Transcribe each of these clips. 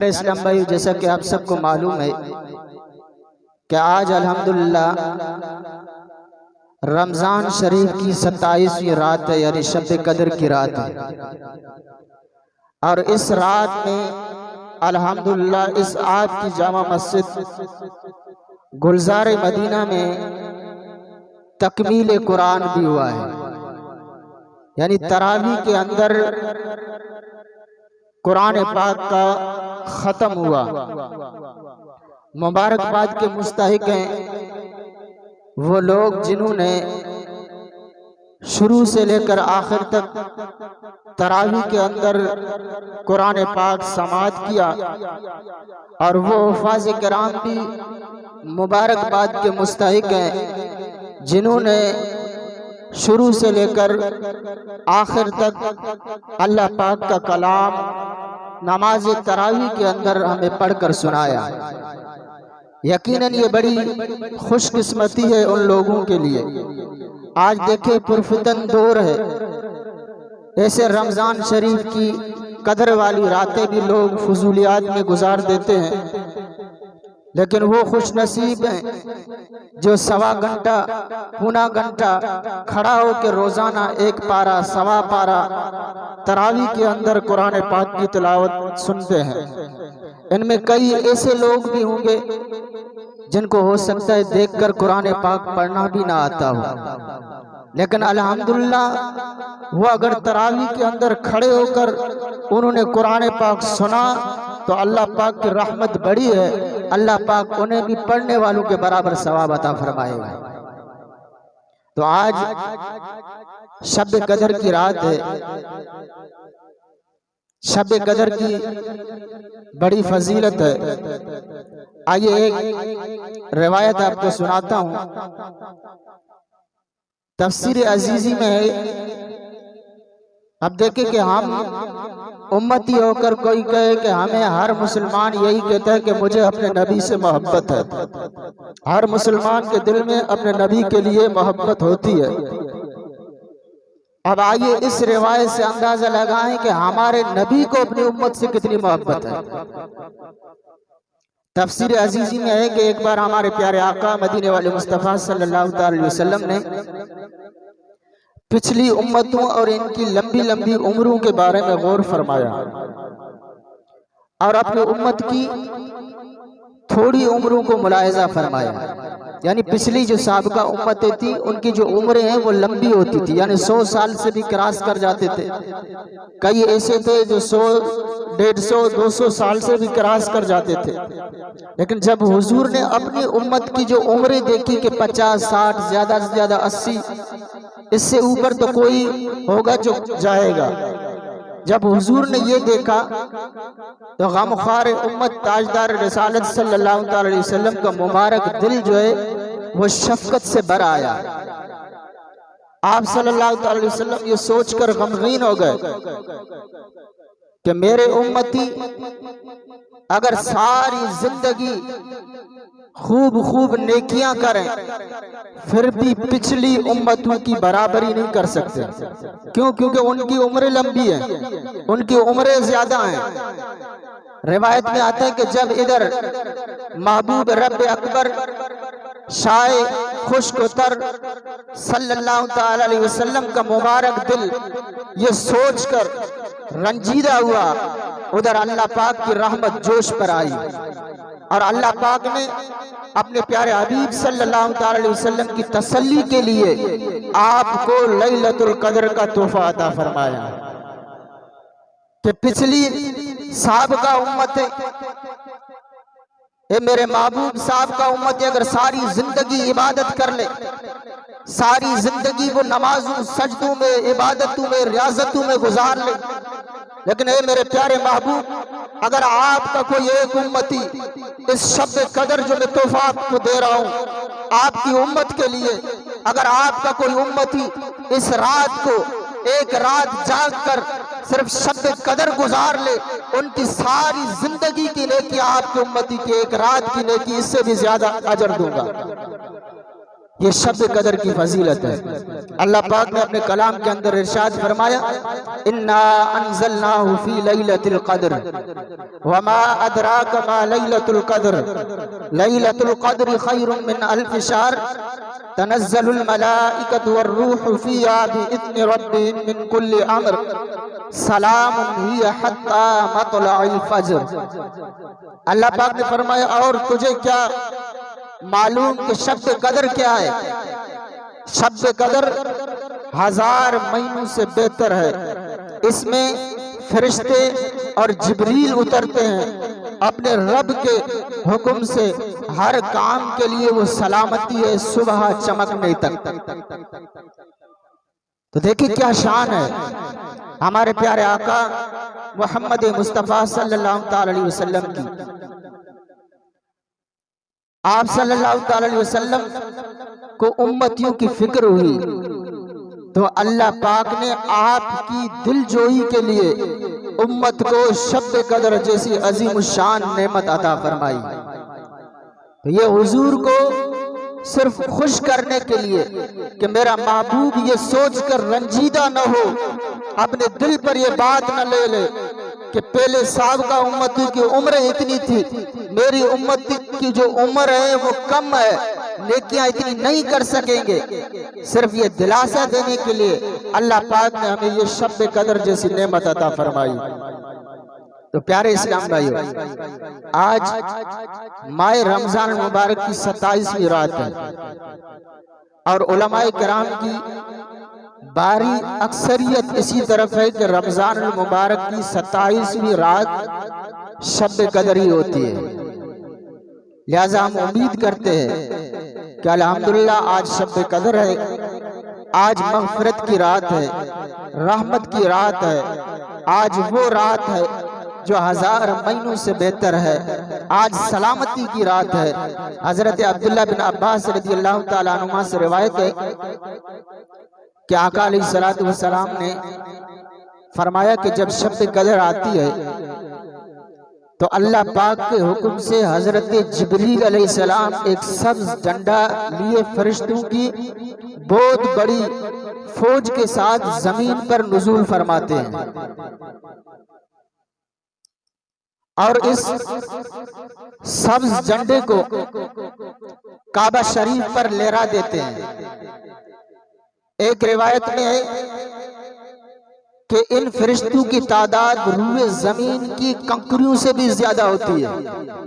इस्लाम भाई, जैसा कि आप सबको मालूम है कि आज अल्हम्दुलिल्लाह रमज़ान शरीफ की 27वीं रात है, यानी शब कदर की रात है। और इस रात में अल्हम्दुलिल्लाह इस आपकी जामा मस्जिद गुलजार मदीना में तकमील कुरान भी हुआ है, यानी तरावी के अंदर कुरान पाक का ख़त्म हुआ। मुबारकबाद के मुस्तहिक हैं वो लोग जिन्होंने शुरू से लेकर आखिर तक तरावी के अंदर कुरान पाक समाअत किया, और वो हुफ़ाज़ किराम भी मुबारकबाद के मुस्तहिक हैं जिन्होंने शुरू से लेकर आखिर तक अल्लाह पाक का कलाम नमाज तरावी के अंदर हमें पढ़कर सुनाया। यकीनन ये बड़ी खुशकिस्मती है उन लोगों के लिए। आज देखे पुरफितन दौर है, ऐसे रमज़ान शरीफ की कदर वाली रातें भी लोग फजूलियात में गुजार देते हैं, लेकिन वो खुश नसीब हैं जो सवा घंटा पौना घंटा खड़ा होकर रोजाना एक पारा सवा पारा तरावी के अंदर कुरान पाक की तिलावत सुनते हैं। इनमें कई ऐसे लोग भी होंगे जिनको हो सकता है देखकर कुरान पाक पढ़ना भी ना आता हो, लेकिन अल्हम्दुलिल्लाह वो अगर तरावी के अंदर खड़े होकर उन्होंने कुरान पाक सुना तो अल्लाह पाक की रहमत बड़ी है, अल्लाह पाक उन्हें भी पढ़ने वालों के बराबर सवाब अता फरमाएगा। तो आज शब कदर की रात है, शब कदर की बड़ी फजीलत है। आइए एक रिवायत आपको सुनाता हूँ। तफसीर अजीजी में है, अब देखे कि हम उम्मती होकर कोई कहे कि हमें, हर मुसलमान यही कहता है कि मुझे अपने नबी से मोहब्बत है। हर मुसलमान के दिल में अपने नबी के लिए मोहब्बत होती है। अब आइए इस रिवायत से अंदाजा लगाएं कि हमारे नबी को अपनी उम्मत से कितनी मोहब्बत है। तफसीर अजीजी में है कि एक बार हमारे प्यारे आका मदीने वाले मुस्तफ़ा सल्लल्लाहु अलैहि वसल्लम ने पिछली उम्मतों और इनकी लंबी लंबी उम्रों के बारे में गौर फरमाया, और अपनी उम्मत की थोड़ी उम्रों को मुलाहिजा फरमाया। यानी पिछली जो साबिका उम्मतें थी उनकी जो उम्रें हैं वो लंबी होती थी, यानी 100 साल से भी क्रॉस कर जाते थे। कई ऐसे थे जो 100, 150, 200 साल से भी क्रॉस कर जाते थे। लेकिन जब हुजूर ने अपनी उम्मत की जो उम्रें देखी कि 50, 60, ज्यादा से ज्यादा 80, इससे ऊपर तो कोई होगा जो जाएगा, जब हुजूर ने ये देखा तो गमख्वार उम्मत ताजदार रिसालत सल्लल्लाहु अलैहि वसल्लम का मुबारक दिल जो है वो शफकत से भर आया। आप सल्लल्लाहु अलैहि वसल्लम ये सोचकर गमगीन हो गए कि मेरे उम्मती अगर सारी जिंदगी खूब खूब नेकियां करें फिर भी पिछली उम्मतों की बराबरी नहीं कर सकते। क्यों? क्योंकि उनकी उम्रें लंबी हैं, उनकी उम्रें ज्यादा हैं। रिवायत में आता है कि जब इधर महबूब रब अकबर शाए खुशकोतर सल्लल्लाहु अलैहि वसल्लम का मुबारक दिल ये सोचकर रंजीदा हुआ, उधर अल्लाह पाक की रहमत जोश पर आई, और अल्लाह पाक ने अपने प्यारे हबीब सल्लल्लाहु अलैहि वसल्लम की तसल्ली के लिए आपको लैलतुल कद्र का तोहफा अता फरमाया कि पिछली साबिका उम्मतें, मेरे महबूब साहब का उम्मत अगर सारी जिंदगी इबादत कर ले, सारी जिंदगी वो नमाजों सजदों में, इबादतों में, रियाजतों में गुजार ले, लेकिन ए मेरे प्यारे महबूब अगर आपका कोई एक उम्मती इस शब कदर जो मैं तोहफा आपको दे रहा हूं आपकी उम्मत के लिए, अगर आपका कोई उम्मती इस रात को एक रात जाग कर सिर्फ शब कदर गुजार ले, उनकी सारी जिंदगी की नेकी आपकी उम्मती की एक रात की नेकी इससे भी ज्यादा अजर दूंगा। ये शब कदर की फजीलत है। अल्लाह पाक ने अपने कलाम के अंदर इरशाद फरमाया, इन्ना अंज़लनाहु फी लैलतिल क़द्र वमा अदराका मा लैलतुल क़द्र लैलतुल क़द्र खैरुम मिन अल्फ शहर तनज़्ज़लुल मलाइकतु वर्रूहु फ़ीहा बिइज़्नि रब्बिहिम मिन कुल्लि अम्र सलामुन हिय हत्ता मत्लअल फज्र। अल्लाह पाक ने फरमाया, और तुझे क्या मालूम कि शब कदर क्या है? शब कदर 1000 महीनों से बेहतर है। इसमें फरिश्ते और जिब्रील उतरते हैं अपने रब के हुक्म से। हर काम के लिए वो सलामती है सुबह चमकने तक। तो देखिए क्या शान है हमारे प्यारे आका मोहम्मद मुस्तफ़ा सल्लल्लाहु अलैहि वसल्लम की। आप सल्लल्लाहु अलैहि वसल्लम को उम्मतियों की फिक्र हुई तो अल्लाह पाक ने आपकी दिलजोई के लिए उम्मत को शब कदर जैसी अजीम शान नेमत अता फरमाई। तो ये हुजूर को सिर्फ खुश करने के लिए कि मेरा महबूब ये सोचकर रंजीदा न हो, अपने दिल पर ये बात न ले ले कि पहले साहब का उम्मती की उम्र इतनी थी, मेरी उम्मती की जो उम्र है वो कम है, नेकियां इतनी नहीं कर सकेंगे। सिर्फ ये दिलासा देने के लिए अल्लाह पाक ने हमें ये शब कदर जैसी नेमत अता फरमाई। तो प्यारे इस्लाम भाइयों, आज माह रमजान मुबारक की 27वीं रात है और उलमाए किराम की बारी अक्सरियत इसी तरफ है कि रमजान मुबारक की 27वीं रात शब कदर ही होती है। लिहाजा हम उम्मीद करते हैं कि अल्हम्दुलिल्लाह आज शब कदर है, आज मग़फ़िरत की रात है, रहमत की रात है, आज वो रात है जो 1000 महीनों से बेहतर है, आज सलामती की रात है। हजरत अब्दुल्लाह बिन अब्बास रज़ियल्लाहु ताला अन्हुमा से रिवायत है कि आका अलैहिस्सलातु वस्सलाम ने फरमाया कि जब शब कदर आती है तो अल्लाह पाक के हुक्म से हजरत जिब्रील अलैहिस्सलाम एक सब्ज झंडा लिए फरिश्तों की बहुत बड़ी फौज के साथ जमीन पर नुज़ूल फरमाते हैं और इस सब्ज झंडे को काबा शरीफ पर लहरा देते हैं। एक रिवायत में है कि इन फरिश्तों की तादाद रूए जमीन की कंकरियों से भी ज्यादा होती है।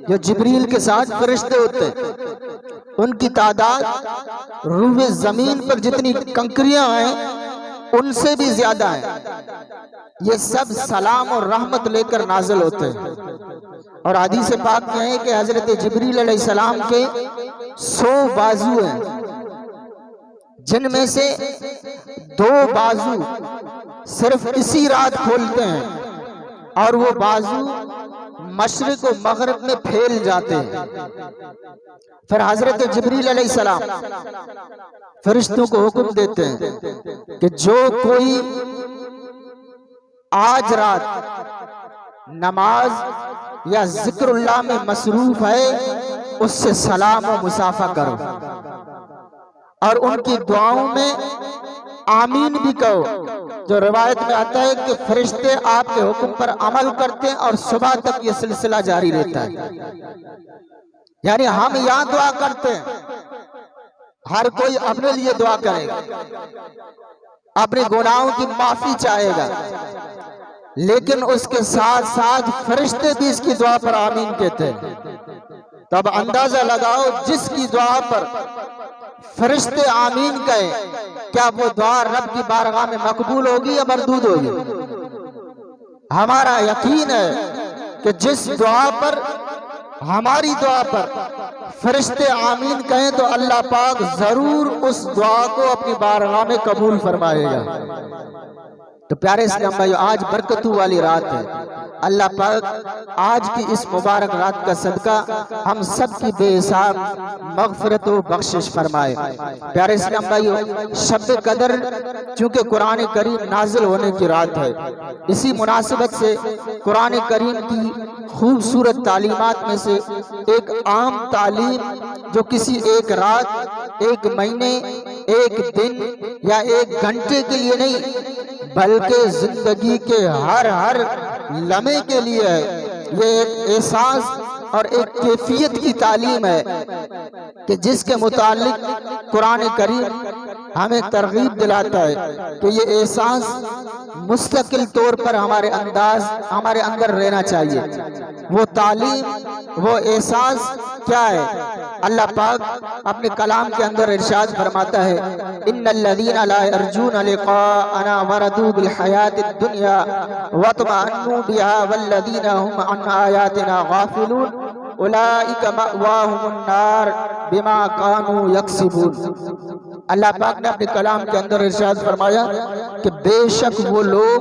जो जिब्रील के साथ फरिश्ते होते हैं उनकी तादाद रूए जमीन पर जितनी कंकरियां हैं उनसे भी ज्यादा है। ये सब सलाम और रहमत लेकर नाजिल होते हैं। और हदीस पाक में है कि हजरत जिब्रील अलैहिस्सलाम के 100 बाजू हैं, जिनमें से 2 बाजू सिर्फ इसी रात खोलते हैं और वो बाजू मशरिक और मगरिब में फैल जाते हैं। फिर हजरत जिब्रील अलैहिस्सलाम फरिश्तों को हुक्म देते हैं कि जो कोई आज रात नमाज या जिक्रुल्लाह में मसरूफ है उससे सलाम और मुसाफा करो और उनकी दुआओं में आमीन भी कहो। जो रिवायत में आता है कि फरिश्ते आपके हुक्म पर अमल करते हैं और सुबह तक ये सिलसिला जारी रहता है। यानी हम यहाँ दुआ करते हैं, हर कोई अपने लिए दुआ करेगा, अपने गुनाहों की माफी चाहेगा, लेकिन उसके साथ साथ फरिश्ते भी इसकी दुआ पर आमीन कहते हैं। तब अंदाजा लगाओ जिसकी दुआ पर फरिश्ते आमीन कहे, क्या वो दुआ रब की बारगाह में मकबूल होगी या मरदूद होगी? हमारा यकीन है कि जिस दुआ पर, हमारी दुआ पर फरिश्ते आमीन कहें तो अल्लाह पाक जरूर उस दुआ को अपनी बारगाह में कबूल फरमाएगा। तो प्यारे इस्लाम भाइयों, आज बरकतों वाली रात है। अल्लाह पाक आज की इस मुबारक रात का सदका हम सब की बेहिसाब मग़फ़िरत व बख्शिश फरमाए। प्यारे इस्लाम भाइयों, शब कदर चूँकि कुरान करीम नाजिल होने की रात है, इसी मुनासिबत से कुरान करीम की खूबसूरत तालीमात में से एक आम तालीम जो किसी एक रात एक महीने, एक दिन या एक घंटे के लिए नहीं, बल्कि जिंदगी के हर हर लम्हे के लिए है। ये एक एहसास और एक कैफियत की तालीम है कि जिसके मुतालिक कुरान करीम हमें तरगीब दिलाता है कि ये एहसास मुस्तकिल तौर पर हमारे अंदर रहना चाहिए। वो तालीम, वो एहसास क्या है? अल्लाह पाक अपने कलाम के अंदर इरशाद फरमाता है, इन्नल्लज़ीना ला यरजूना लिक़ाअना वरदू बिल हयातिद दुनिया वतमअन्नू बिहा वल्लज़ीना हुम अन आयातिना गाफिलून उलाइका मअवाहुमुन नार बिमा कानू यक्सिबून। अल्लाह पाक ने अपने कलाम के अंदर इरशाद फरमाया कि बेशक वो लोग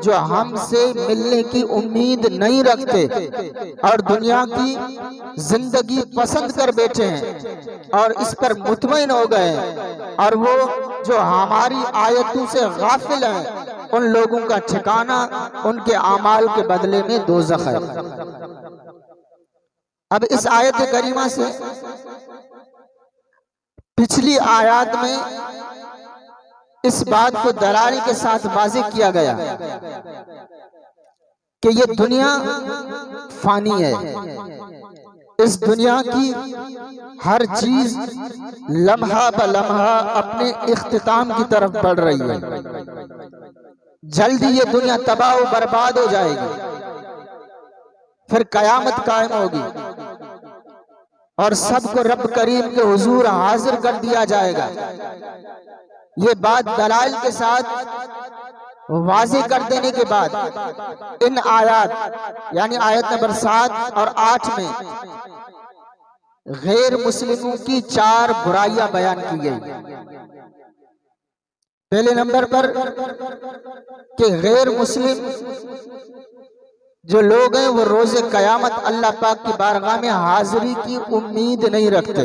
जो हमसे मिलने की उम्मीद नहीं रखते और दुनिया की जिंदगी पसंद कर बैठे हैं और इस पर मुतमईन हो गए हैं, और वो जो हमारी आयतों से गाफिल हैं, उन लोगों का ठिकाना उनके आमाल के बदले में दोज़ख है। अब इस आयत करीमा से पिछली आयत में इस बात को दलाल के साथ वाज़ेह किया गया कि ये दुनिया फानी है। इस दुनिया की हर चीज लम्हा ब लम्हा अपने इख्तिताम की तरफ बढ़ रही है। जल्दी ये दुनिया तबाह व बर्बाद हो जाएगी, फिर कयामत कायम होगी और सबको रब करीम के हुजूर हाजिर कर दिया जाएगा। ये बात दलाइल के साथ वाज़ेह कर देने के बाद इन आयत यानी आयत नंबर 7 और 8 में गैर मुस्लिमों की 4 बुराइयां बयान की गई। पहले नंबर पर कि गैर मुस्लिम जो लोग हैं वो रोज़े कयामत अल्लाह पाक की बारगाह में हाजिरी की उम्मीद नहीं रखते,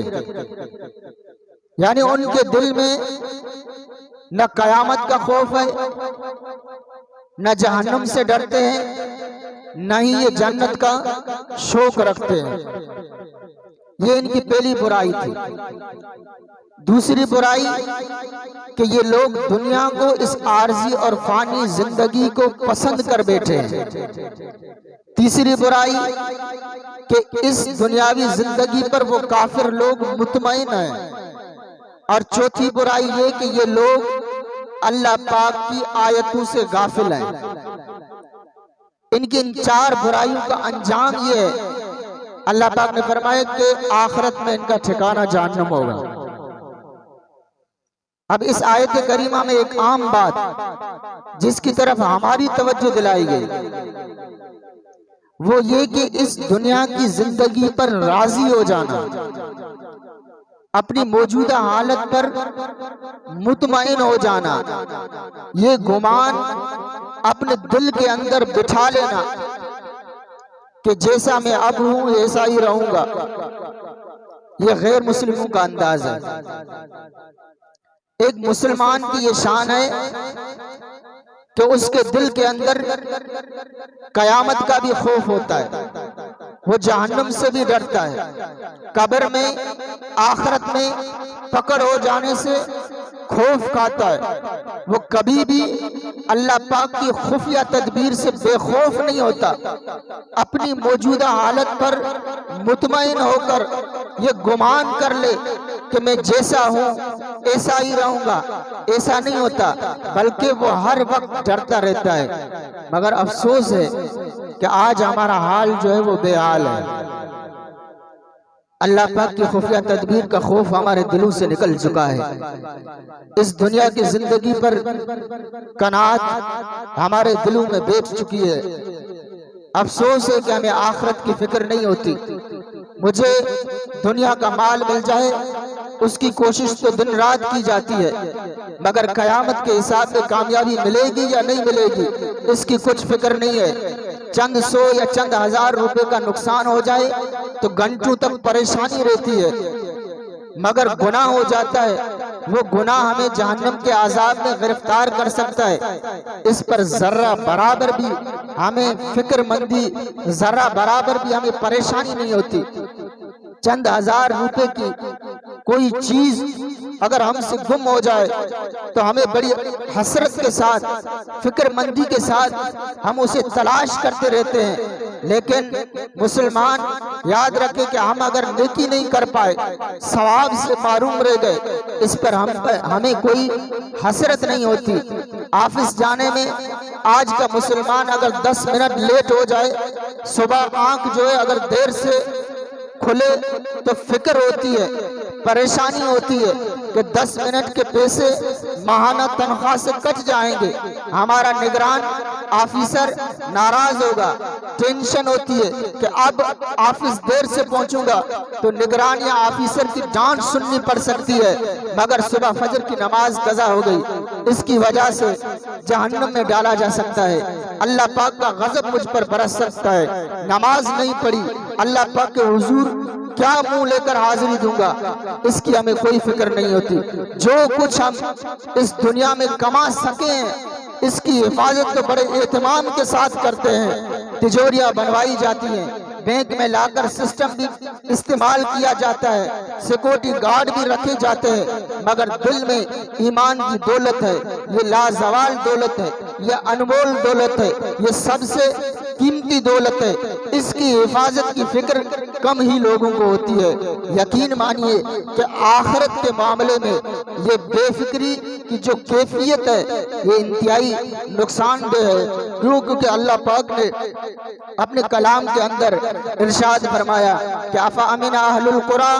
यानी उनके दिल में न कयामत का खौफ है, न जहन्नुम से डरते हैं, न ही ये जन्नत का शौक रखते हैं। ये इनकी पहली बुराई थी। दूसरी बुराई कि ये लोग दुनिया को, इस आर्जी और फानी जिंदगी को पसंद कर बैठे हैं। तीसरी बुराई कि इस दुनियावी जिंदगी पर वो काफिर लोग मुतमईन हैं। और चौथी बुराई ये कि ये लोग अल्लाह पाक की आयतों से गाफिल हैं। इनकी इन 4 बुराइयों का अंजाम ये है, अल्लाह पाक ने फरमाया कि आखिरत में इनका ठिकाना जहन्नम होगा। अब इस आयत करीमा में एक आम बात जिसकी तरफ हमारी तवज्जो दिलाई गई वो ये कि इस दुनिया की जिंदगी पर राजी हो जाना, अपनी मौजूदा हालत पर मुतमईन हो जाना, ये गुमान अपने दिल के अंदर बिठा लेना कि जैसा मैं अब हूं ऐसा ही रहूंगा, ये गैर मुस्लिमों का अंदाज है। एक मुसलमान की ये शान है कि उसके दिल के अंदर कयामत का भी खौफ होता है, वो जहन्नुम से भी डरता है, कब्र में आखिरत में पकड़ हो जाने से खौफ खाता है। वो कभी भी अल्लाह पाक की खुफिया तदबीर से बेखौफ नहीं होता, अपनी मौजूदा हालत पर मुतमईन होकर ये गुमान कर ले कि मैं जैसा हूं ऐसा ही रहूंगा, ऐसा नहीं होता, बल्कि वो हर वक्त डरता रहता है। मगर अफसोस है कि आज हमारा हाल जो है वो बेहाल है। अल्लाह पाक की खुफिया तदबीर का खौफ हमारे दिलों से निकल चुका है। इस दुनिया की जिंदगी पर कनात हमारे दिलों में बैठ चुकी है। अफसोस है कि हमें आखिरत की फिक्र नहीं होती। मुझे दुनिया का माल मिल जाए उसकी कोशिश तो दिन रात की जाती है, मगर कयामत के हिसाब से कामयाबी मिलेगी या नहीं मिलेगी इसकी कुछ फिक्र नहीं है। चंद 100 या चंद 1000 रुपए का नुकसान हो जाए तो घंटों तक परेशानी रहती है, मगर गुनाह हो जाता है, वो गुनाह हमें जहन्नम के आजाब में गिरफ्तार कर सकता है। इस पर जर्रा बराबर भी हमें फिक्रमंदी, जर्रा बराबर भी हमें परेशानी नहीं होती। चंद 1000 रुपए की कोई चीज अगर हमसे गुम हो जाए तो हमें बड़ी हसरत के साथ, फिक्रमंदी के साथ हम उसे तलाश करते रहते हैं। लेकिन मुसलमान याद रखे कि हम अगर नेकी नहीं कर पाए, सवाब से मारूम रह गए, इस पर हमें कोई हसरत नहीं होती। ऑफिस जाने में आज का मुसलमान अगर 10 मिनट लेट हो जाए, सुबह आंख जो है अगर देर से खुले तो फिक्र होती है, परेशानी होती है कि 10 मिनट के पैसे माहाना तनख्वाह से कट जाएंगे, हमारा निगरान ऑफिसर नाराज होगा। टेंशन होती है कि अब ऑफिस देर से पहुंचूंगा तो निगरान या ऑफिसर की डांट सुननी पड़ सकती है, मगर सुबह फजर की नमाज कज़ा हो गई, इसकी वजह से जहन्नम में डाला जा सकता है। अल्लाह पाक का गजब मुझ पर बरस सकता है। नमाज नहीं पढ़ी, अल्लाह पाक के हुजूर क्या मुंह लेकर हाजिरी दूंगा, इसकी हमें कोई फिक्र नहीं होती। जो कुछ हम इस दुनिया में कमा सके हैं, इसकी हिफाजत तो बड़े एहतमाम के साथ करते हैं। तिजोरियां बनवाई जाती हैं, बैंक में लाकर सिस्टम भी इस्तेमाल किया जाता है, सिक्योरिटी गार्ड भी रखे जाते हैं, मगर दिल में ईमान की दौलत है, ये लाजवाल दौलत है, ये अनमोल दौलत है, ये सबसे कीमती दौलत है। इसकी हिफाजत की फिक्र कम ही लोगों को होती है। यकीन मानिए कि आखिरत के मामले में ये बेफिक्री की जो कैफियत है ये इंतहाई नुकसानदेह है। क्यों? क्योंकि अल्लाह पाक ने अपने कलाम के अंदर इरशाद फरमाया कि अफा अमिना अहलुल कुरा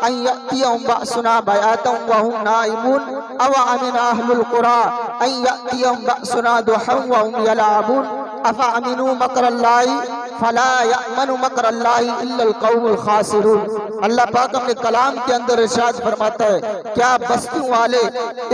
अन यअतियहुम बअसुना बयातन व हुम नाइमून अव अमिना अहलुल कुरा अन यअतियहुम बअसुना दुहन व हुम यलअबून अफा अमिनु मकरल्लाहि फला यअमनु मकरल्लाहि इल्लल कौमुल खासिरून। अल्लाह पाक अपने कलाम के अंदर इरशाद फरमाता है, क्या बस्तियों वाले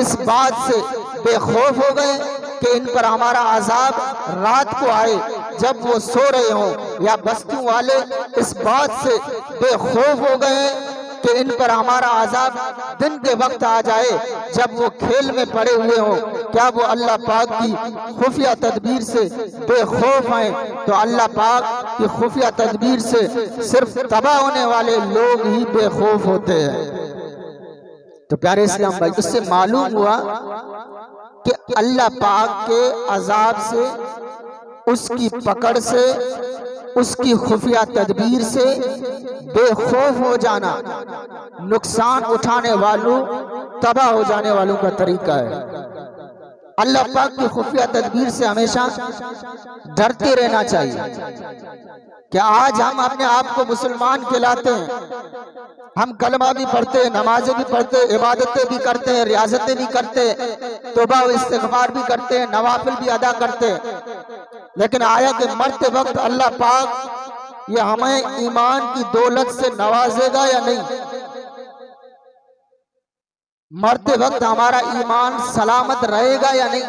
इस बात से बेखौफ हो गए कि इन पर हमारा अजाब रात को आए जब वो सो रहे हों, या बस्तियों वाले इस बात से बेखौफ हो गए कि इन पर हमारा अजाब दिन के वक्त आ जाए जब वो खेल में पड़े हुए हों। क्या वो अल्लाह पाक की खुफिया तदबीर से बेखौफ हैं? तो अल्लाह पाक की खुफिया तदबीर से सिर्फ तबाह होने वाले लोग ही बेखौफ होते हैं। तो प्यारे इस्लाम भाई, उससे मालूम हुआ कि अल्लाह पाक के अजाब से, उसकी पकड़ से, उसकी खुफिया तदबीर से बेखौफ हो जाना नुकसान उठाने वालों, तबाह हो जाने वालों का तरीका है। अल्लाह पाक की खुफिया तदबीर से हमेशा डरते रहना चाहिए। क्या आज हम अपने आप को मुसलमान कहलाते हैं, हम कलमा भी पढ़ते हैं, नमाजें भी पढ़ते हैं, इबादतें भी करते हैं, रियाजतें भी करते हैं, तौबा व इस्तिग़फ़ार भी करते हैं, नवाफिल भी अदा करते हैं, लेकिन आया कि मरते वक्त अल्लाह पाक ये हमें ईमान की दौलत से नवाजेगा या नहीं? मरते वक्त हमारा ईमान सलामत रहेगा या नहीं?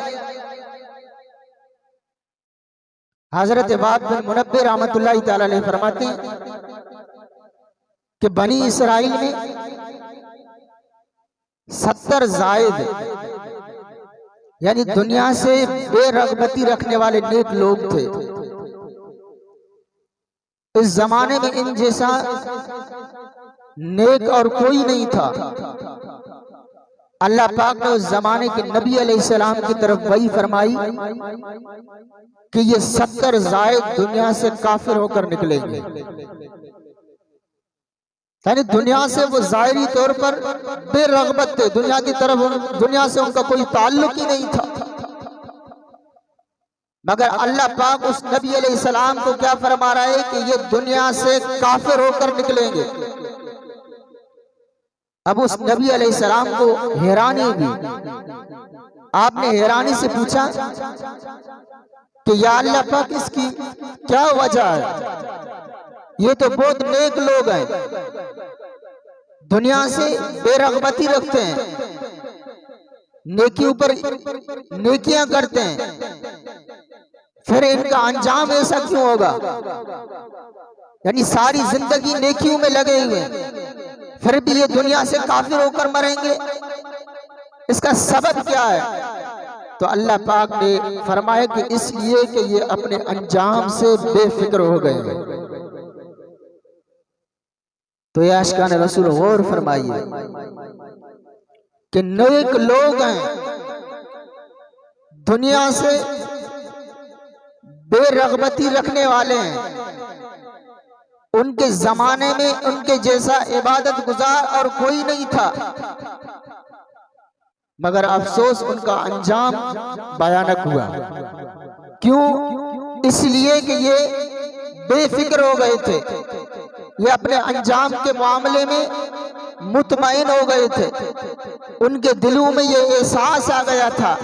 हजरत वाद बिन मुनब्बिर रहमतुल्लाहि तआला अलैह फरमाते हैं कि बनी इसराइल में 70 जायद यानी दुनिया से बेरगबती रखने वाले नेक लोग थे। इस जमाने में इन जैसा नेक और कोई नहीं था। अल्लाह पाक ने उस जमाने के नबी अलैहिस्सलाम की तरफ वही फरमाई कि ये 70 जायद दुनिया से काफिर होकर निकलेंगे। यानी दुनिया से वो ज़ाहिरी तौर पर बेरगबत थे, दुनिया की तरफ, दुनिया से उनका कोई ताल्लुक ही नहीं था। मगर अल्लाह पाक उस नबी अलैहिस्सलाम को क्या फरमा रहा है कि ये दुनिया से काफिर होकर निकलेंगे। अब उस नबी अलैहिस्सलाम को हैरानी हुई। आपने हैरानी से पूछा कि या अल्लाह पाक, इसकी क्या वजह है? ये तो बहुत नेक लोग हैं, दुनिया से बेरगबती रखते हैं, नेकियों पर नेकियां करते हैं, फिर इनका अंजाम ऐसा क्यों होगा? यानी सारी जिंदगी नेकियों में लगे हुए हैं, फिर भी ये दुनिया से काफिर होकर मरेंगे, इसका सबब क्या है? तो अल्लाह पाक ने फरमाया कि इसलिए कि ये अपने अंजाम से बेफिक्र हो गए हैं। तो ये आशिकान रसूल गौर फरमाइए कि नेक लोग हैं, दुनिया से बेरगबती रखने वाले हैं, उनके जमाने में उनके जैसा इबादत गुजार और कोई नहीं था, मगर अफसोस उनका अंजाम भयानक हुआ। क्यों? इसलिए कि ये बेफिक्र हो गए थे, ये अपने अंजाम के मामले में मुतमईन हो गए थे। उनके दिलों में ये एहसास आ गया था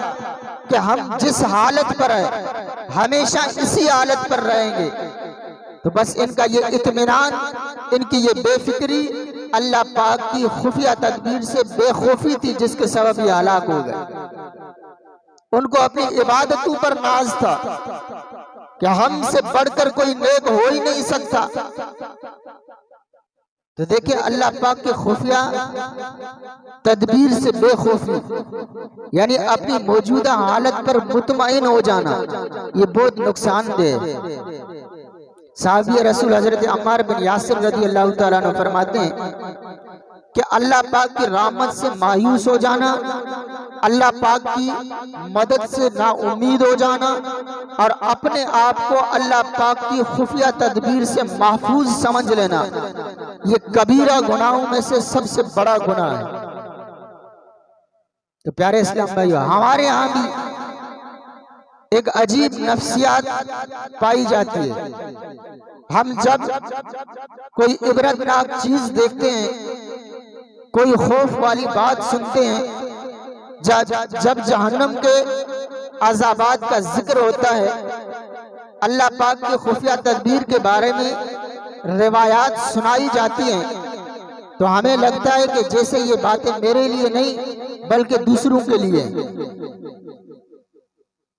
कि हम जिस हालत पर है हमेशा इसी हालत पर रहेंगे। तो बस इनका ये इत्मीनान, इनकी ये बेफिक्री अल्लाह पाक की खुफिया तदबीर से बेखौफी थी, जिसके सबब ये हलाक हो गए। उनको अपनी इबादतों पर नाज था कि हमसे बढ़कर कोई नेक हो ही नहीं सकता। तो देखिए अल्लाह पाक के खुफिया तदबीर से बेखौफी, यानी अपनी मौजूदा हालत पर मुतमईन हो जाना, ये बहुत नुकसानदेह है। साहबी रसूल हजरत अम्मार बिन यासिर रज़ी अल्लाह तआला अन्हु फरमाते हैं कि अल्लाह पाक की रहमत से मायूस हो जाना, अल्लाह पाक की मदद से नाउम्मीद हो जाना और अपने आप को अल्लाह पाक की खुफिया तदबीर से महफूज समझ लेना, ये कबीरा गुनाहों में से सबसे बड़ा गुनाह है। तो प्यारे इस्लाम भाइयों, हमारे यहाँ भी एक अजीब नफ्सियात पाई जाती है। हम जब कोई इबरतनाक चीज देखते हैं, कोई खौफ वाली बात सुनते हैं, जब जहन्नम के अज़ाबात का जिक्र होता है, अल्लाह पाक की खुफिया तदबीर के बारे में रिवायात सुनाई जाती हैं, तो हमें लगता है कि जैसे ये बातें मेरे लिए नहीं बल्कि दूसरों के लिए।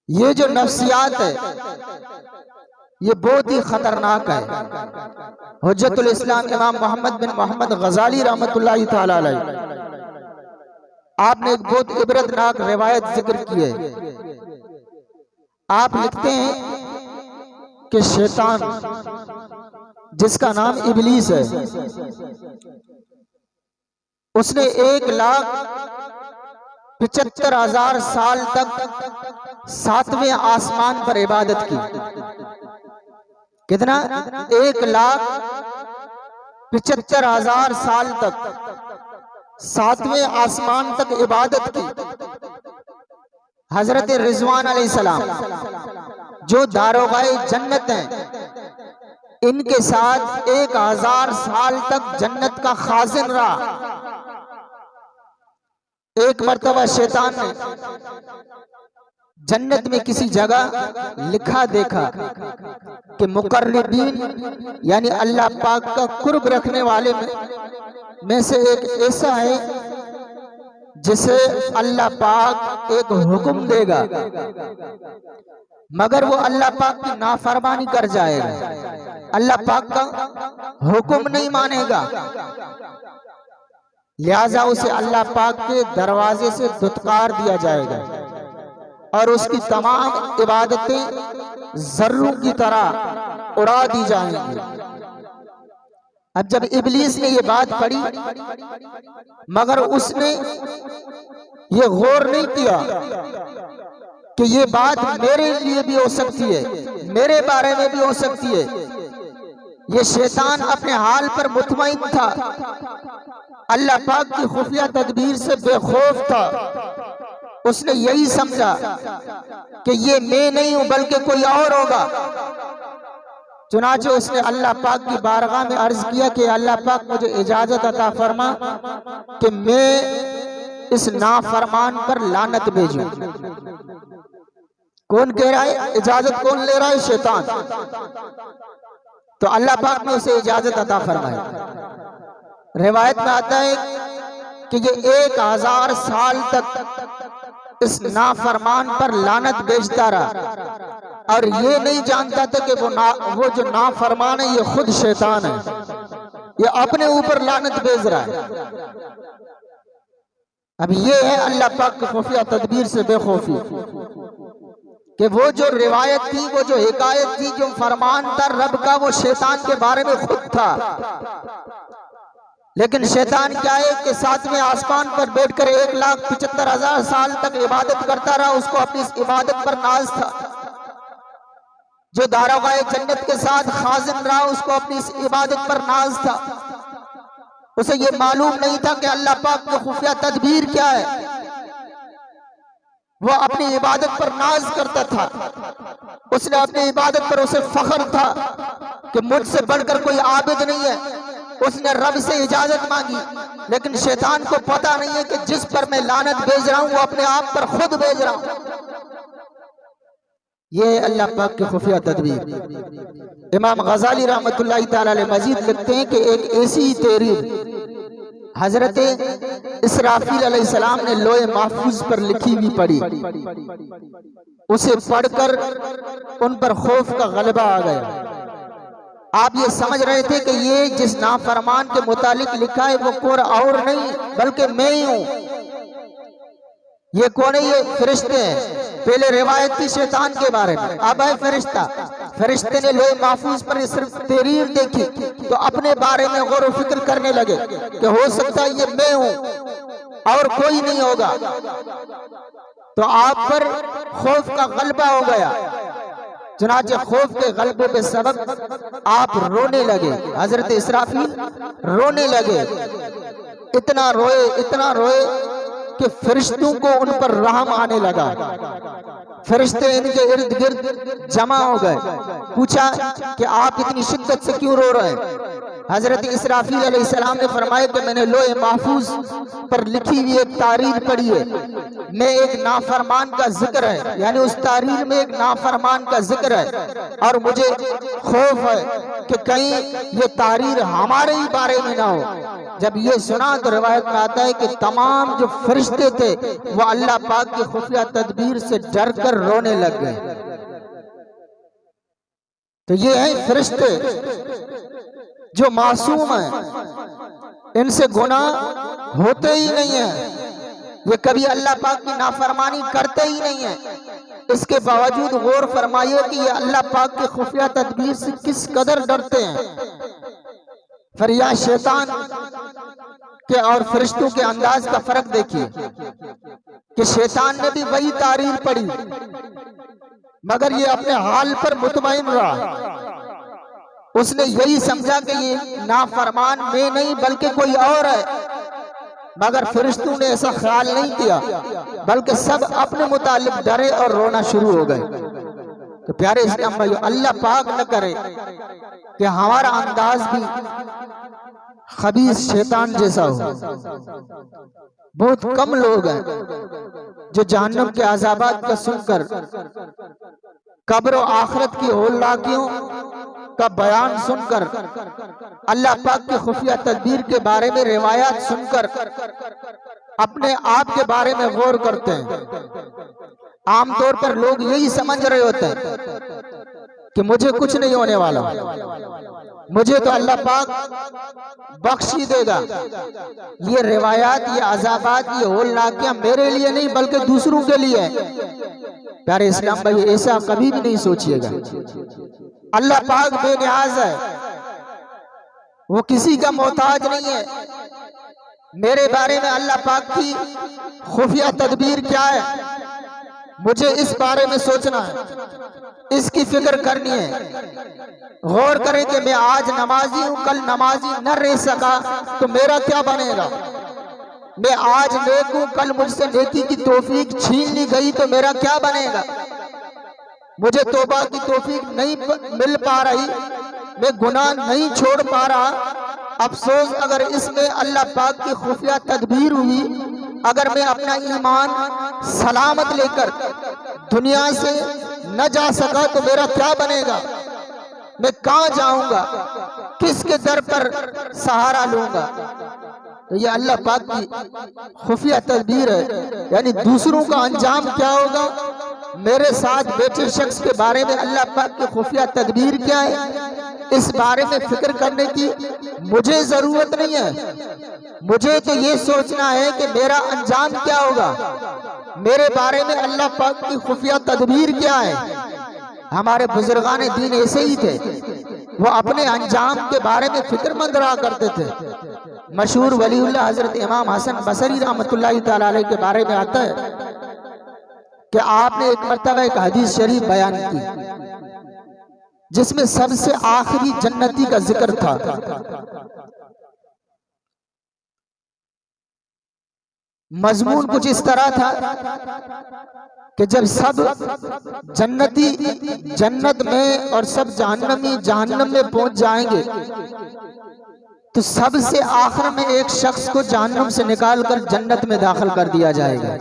ये जो नफ्सियात है ये बहुत ही खतरनाक है। हुज्जतुल इस्लाम इमाम मोहम्मद बिन मोहम्मद गजाली रहमतुल्लाहि तआला अलैह, आपने एक बहुत इबरतनाक रिवायत जिक्र की है। आप लिखते हैं कि शैतान, जिसका नाम इबलीस है, उसने 1,75,000 साल तक 7वें आसमान पर इबादत की। कितना? 1,75,000 साल तक 7वें आसमान तक इबादत की। हजरत रिजवान अलैहिस्सलाम जो दारोगाए जन्नत हैं, इनके साथ 1,000 साल तक जन्नत का खाजिन रहा। एक मर्तबा शैतान ने जन्नत में किसी जगह लिखा देखा कि मुकर्रबीन यानी अल्लाह पाक का कुर्ब रखने वाले में से एक ऐसा है जिसे अल्लाह पाक एक हुक्म देगा, मगर वो अल्लाह पाक की नाफरमानी कर जाएगा, अल्लाह पाक का हुक्म नहीं मानेगा, लिहाजा उसे अल्लाह पाक के दरवाजे से दुत्कार दिया जाएगा और उसकी तमाम इबादतें जर्रों की तरह उड़ा दी जाएंगी। अब जब इबलीस ने ये बात पढ़ी, मगर उसने ये गौर नहीं किया कि ये बात मेरे लिए भी हो सकती है, मेरे बारे में भी हो सकती है। ये शैतान अपने हाल पर मुतमईन था, अल्लाह पाक की खुफिया तदबीर से बेखौफ था। उसने यही समझा कि ये मैं नहीं हूं बल्कि कोई और होगा। चुनाचे उसने अल्लाह पाक की बारगाह में अर्ज किया कि अल्लाह पाक मुझे इजाजत अता फरमा कि मैं इस नाफरमान पर लानत भेजूं। कौन कह रहा है? इजाजत कौन ले रहा है? शैतान। तो अल्लाह पाक ने उसे इजाजत अता फरमाई। रिवायत में आता है कि ये 1,000 साल तक इस नाफरमान पर लानत भेजता रहा और ये नहीं जानता था कि वो जो नाफरमान है ये खुद शैतान है, ये अपने ऊपर लानत भेज रहा है। अब ये है अल्लाह पाक की खुफिया तदबीर से बेखौफी कि वो जो रिवायत थी, वो जो हिकायत थी, जो फरमान था रब का, वो शैतान के बारे में खुद था। लेकिन शैतान क्या है कि सातवें आसमान पर बैठकर 1,75,000 साल तक इबादत करता रहा। उसको अपनी इस इबादत पर नाज था। जो दारोगाए जन्नत के साथ खाजिन रहा, उसको अपनी इस इबादत पर नाज था। उसे ये मालूम नहीं था कि अल्लाह पाक की खुफिया तदबीर क्या है। वो अपनी इबादत पर नाज करता था। उसने अपनी इबादत पर उसे फख्र था कि मुझसे बढ़कर कोई आबिद नहीं है। उसने रब से इजाजत मांगी, लेकिन शैतान को पता नहीं है कि जिस पर मैं लानत भेज रहा हूं वो अपने आप पर खुद भेज रहा हूं। ये अल्लाह पाक की खुफिया तदबीर। इमाम गजाली रहमतुल्लाह तआला अलैह मजीद लिखते हैं कि एक ऐसी तहरीर हजरत इसराफील अलैहिस्सलाम ने लोहे महफूज पर लिखी हुई पढ़ी। उसे पढ़कर उन पर खौफ का गलबा आ गया। आप ये समझ रहे थे कि ये जिस नाफरमान के मुतालिक लिखा है वो कोई और नहीं बल्कि मैं ही हूं। ये कौन है? ये फरिश्ते हैं। पहले रिवायत थी शैतान के बारे में, अब है फरिश्ता। फरिश्ते ने लोहे महफूज पर सिर्फ तहरीर देखी तो अपने बारे में गौर व फिक्र करने लगे कि हो सकता है ये मैं हूं और कोई नहीं होगा। तो आप पर खौफ का गलबा हो गया। चुनाचे खौफ के गलबे पे सबब आप रोने लगे। हजरत इसराफील रोने लगे। इतना रोए कि फरिश्तों को उन पर रहम आने लगा। फरिश्ते इनके इर्द गिर्द जमा हो गए। पूछा कि आप इतनी शिद्दत से क्यों रो रहे हैं? हजरत इसराफील अलैहिस्सलाम ने फरमाया कि मैंने लोहे महफूज पर लिखी हुई एक तारीर पढ़ी है। मैं एक नाफरमान का जिक्र है, यानी उस तारीर में एक नाफरमान का जिक्र है और मुझे खौफ है कि कहीं ये तारीर हमारे ही बारे में ना हो। जब ये सुना तो रिवायत में आता है कि तमाम जो फरिश्ते थे वो अल्लाह पाक की खुफिया तदबीर से डर कर रोने लग गए। तो ये है फरिश्ते जो मासूम है, इनसे गुनाह होते ही नहीं है। ये कभी अल्लाह पाक की नाफरमानी करते ही नहीं है। इसके बावजूद गौर फरमाइए कि ये अल्लाह पाक की खुफिया तदबीर से किस कदर डरते हैं। फिर यह शैतान के और फरिश्तों के अंदाज का फर्क देखिए कि शैतान ने भी वही तारीर पढ़ी मगर ये अपने हाल पर मुतमईन रहा। उसने यही समझा कि ये नाफरमान मैं नहीं बल्कि कोई और है। मगर फरिश्तों ने ऐसा ख्याल नहीं किया, बल्कि सब अपने मुतालिक डरे और रोना शुरू हो गए। तो प्यारे इस्लाम भाई, अल्लाह पाक न करे कि हमारा अंदाज भी खबीस शैतान जैसा हो। बहुत कम लोग हैं जो जहन्नम के अज़ाबात का सुनकर, कब्र और आखिरत की होलनाकियों का बयान सुनकर, अल्लाह पाक की खुफिया तदबीर के बारे में रिवायात सुनकर अपने आप के बारे में गौर करते हैं। आमतौर पर लोग यही समझ रहे होते हैं कि मुझे कुछ नहीं होने वाला, मुझे तो अल्लाह पाक बख्श ही देगा। ये रिवायात, ये अज़ाबात, ये होलनाकियां मेरे लिए नहीं बल्कि दूसरों के लिए है। प्यारे इस्लाम भाई, ऐसा कभी भी नहीं सोचिएगा। अल्लाह पाक बेनियाज है, वो किसी का मोहताज नहीं है। मेरे बारे में अल्लाह पाक की खुफिया तदबीर क्या है, मुझे इस बारे में सोचना है, इसकी फिक्र करनी है। गौर करें कि मैं आज नमाजी हूं, कल नमाजी न रह सका तो मेरा क्या बनेगा। मैं आज नेक हूं, कल मुझसे नेकी की तौफीक छीन ली गई तो मेरा क्या बनेगा। मुझे तौबा की तौफीक नहीं मिल पा रही, मैं गुनाह नहीं छोड़ पा रहा। अफसोस अगर इसमें अल्लाह पाक की खुफिया तदबीर हुई, अगर मैं अपना ईमान सलामत लेकर दुनिया से न जा सका तो मेरा क्या बनेगा। मैं कहाँ जाऊंगा, किसके दर पर सहारा लूंगा। तो ये अल्लाह पाक की खुफिया तदबीर है, यानी दूसरों का अंजाम क्या होगा, मेरे साथ बैठे शख्स के बारे में अल्लाह पाक की खुफिया तदबीर क्या है, इस बारे में फिक्र करने की मुझे जरूरत नहीं है। मुझे तो ये सोचना है कि मेरा अंजाम क्या होगा, मेरे बारे में अल्लाह पाक की खुफिया तदबीर क्या है। हमारे बुजुर्गान दीन ऐसे ही थे, वो अपने अंजाम के बारे में फिक्रमंद रहा करते थे। मशहूर वलीउल्लाह हजरत इमाम हसन बसरी रहमतुल्लाह तआला अलैह के बारे में आता है कि आपने एक मर्तबा एक हदीस शरीफ बयान की जिसमें सबसे आखिरी जन्नती का जिक्र था। मजमून कुछ इस तरह था कि जब सब जन्नती जन्नत में और सब जहन्नमी जहन्नम में पहुंच जाएंगे तो सबसे आखिर में एक शख्स को जहन्नम से निकालकर जन्नत में दाखिल कर दिया जाएगा।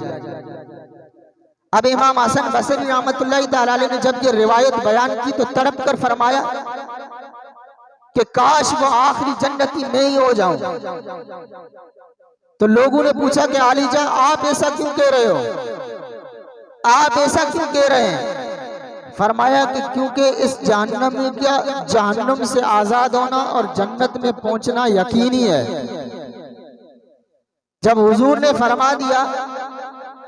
अब इमाम हसन बसरी रहमतुल्लाह तआला अलैह ने जब ये रिवायत बयान की तो तड़प कर फरमाया कि काश वो आखिरी जन्नती मैं ही हो जाऊं। तो लोगों ने पूछा कि आली जान आप ऐसा क्यों कह रहे हो, आप ऐसा क्यों कह रहे हैं? फरमाया कि क्योंकि इस जहन्नम में क्या जहन्नम से आजाद होना और जन्नत में पहुंचना यकीनी है। जब हुजूर ने फरमा दिया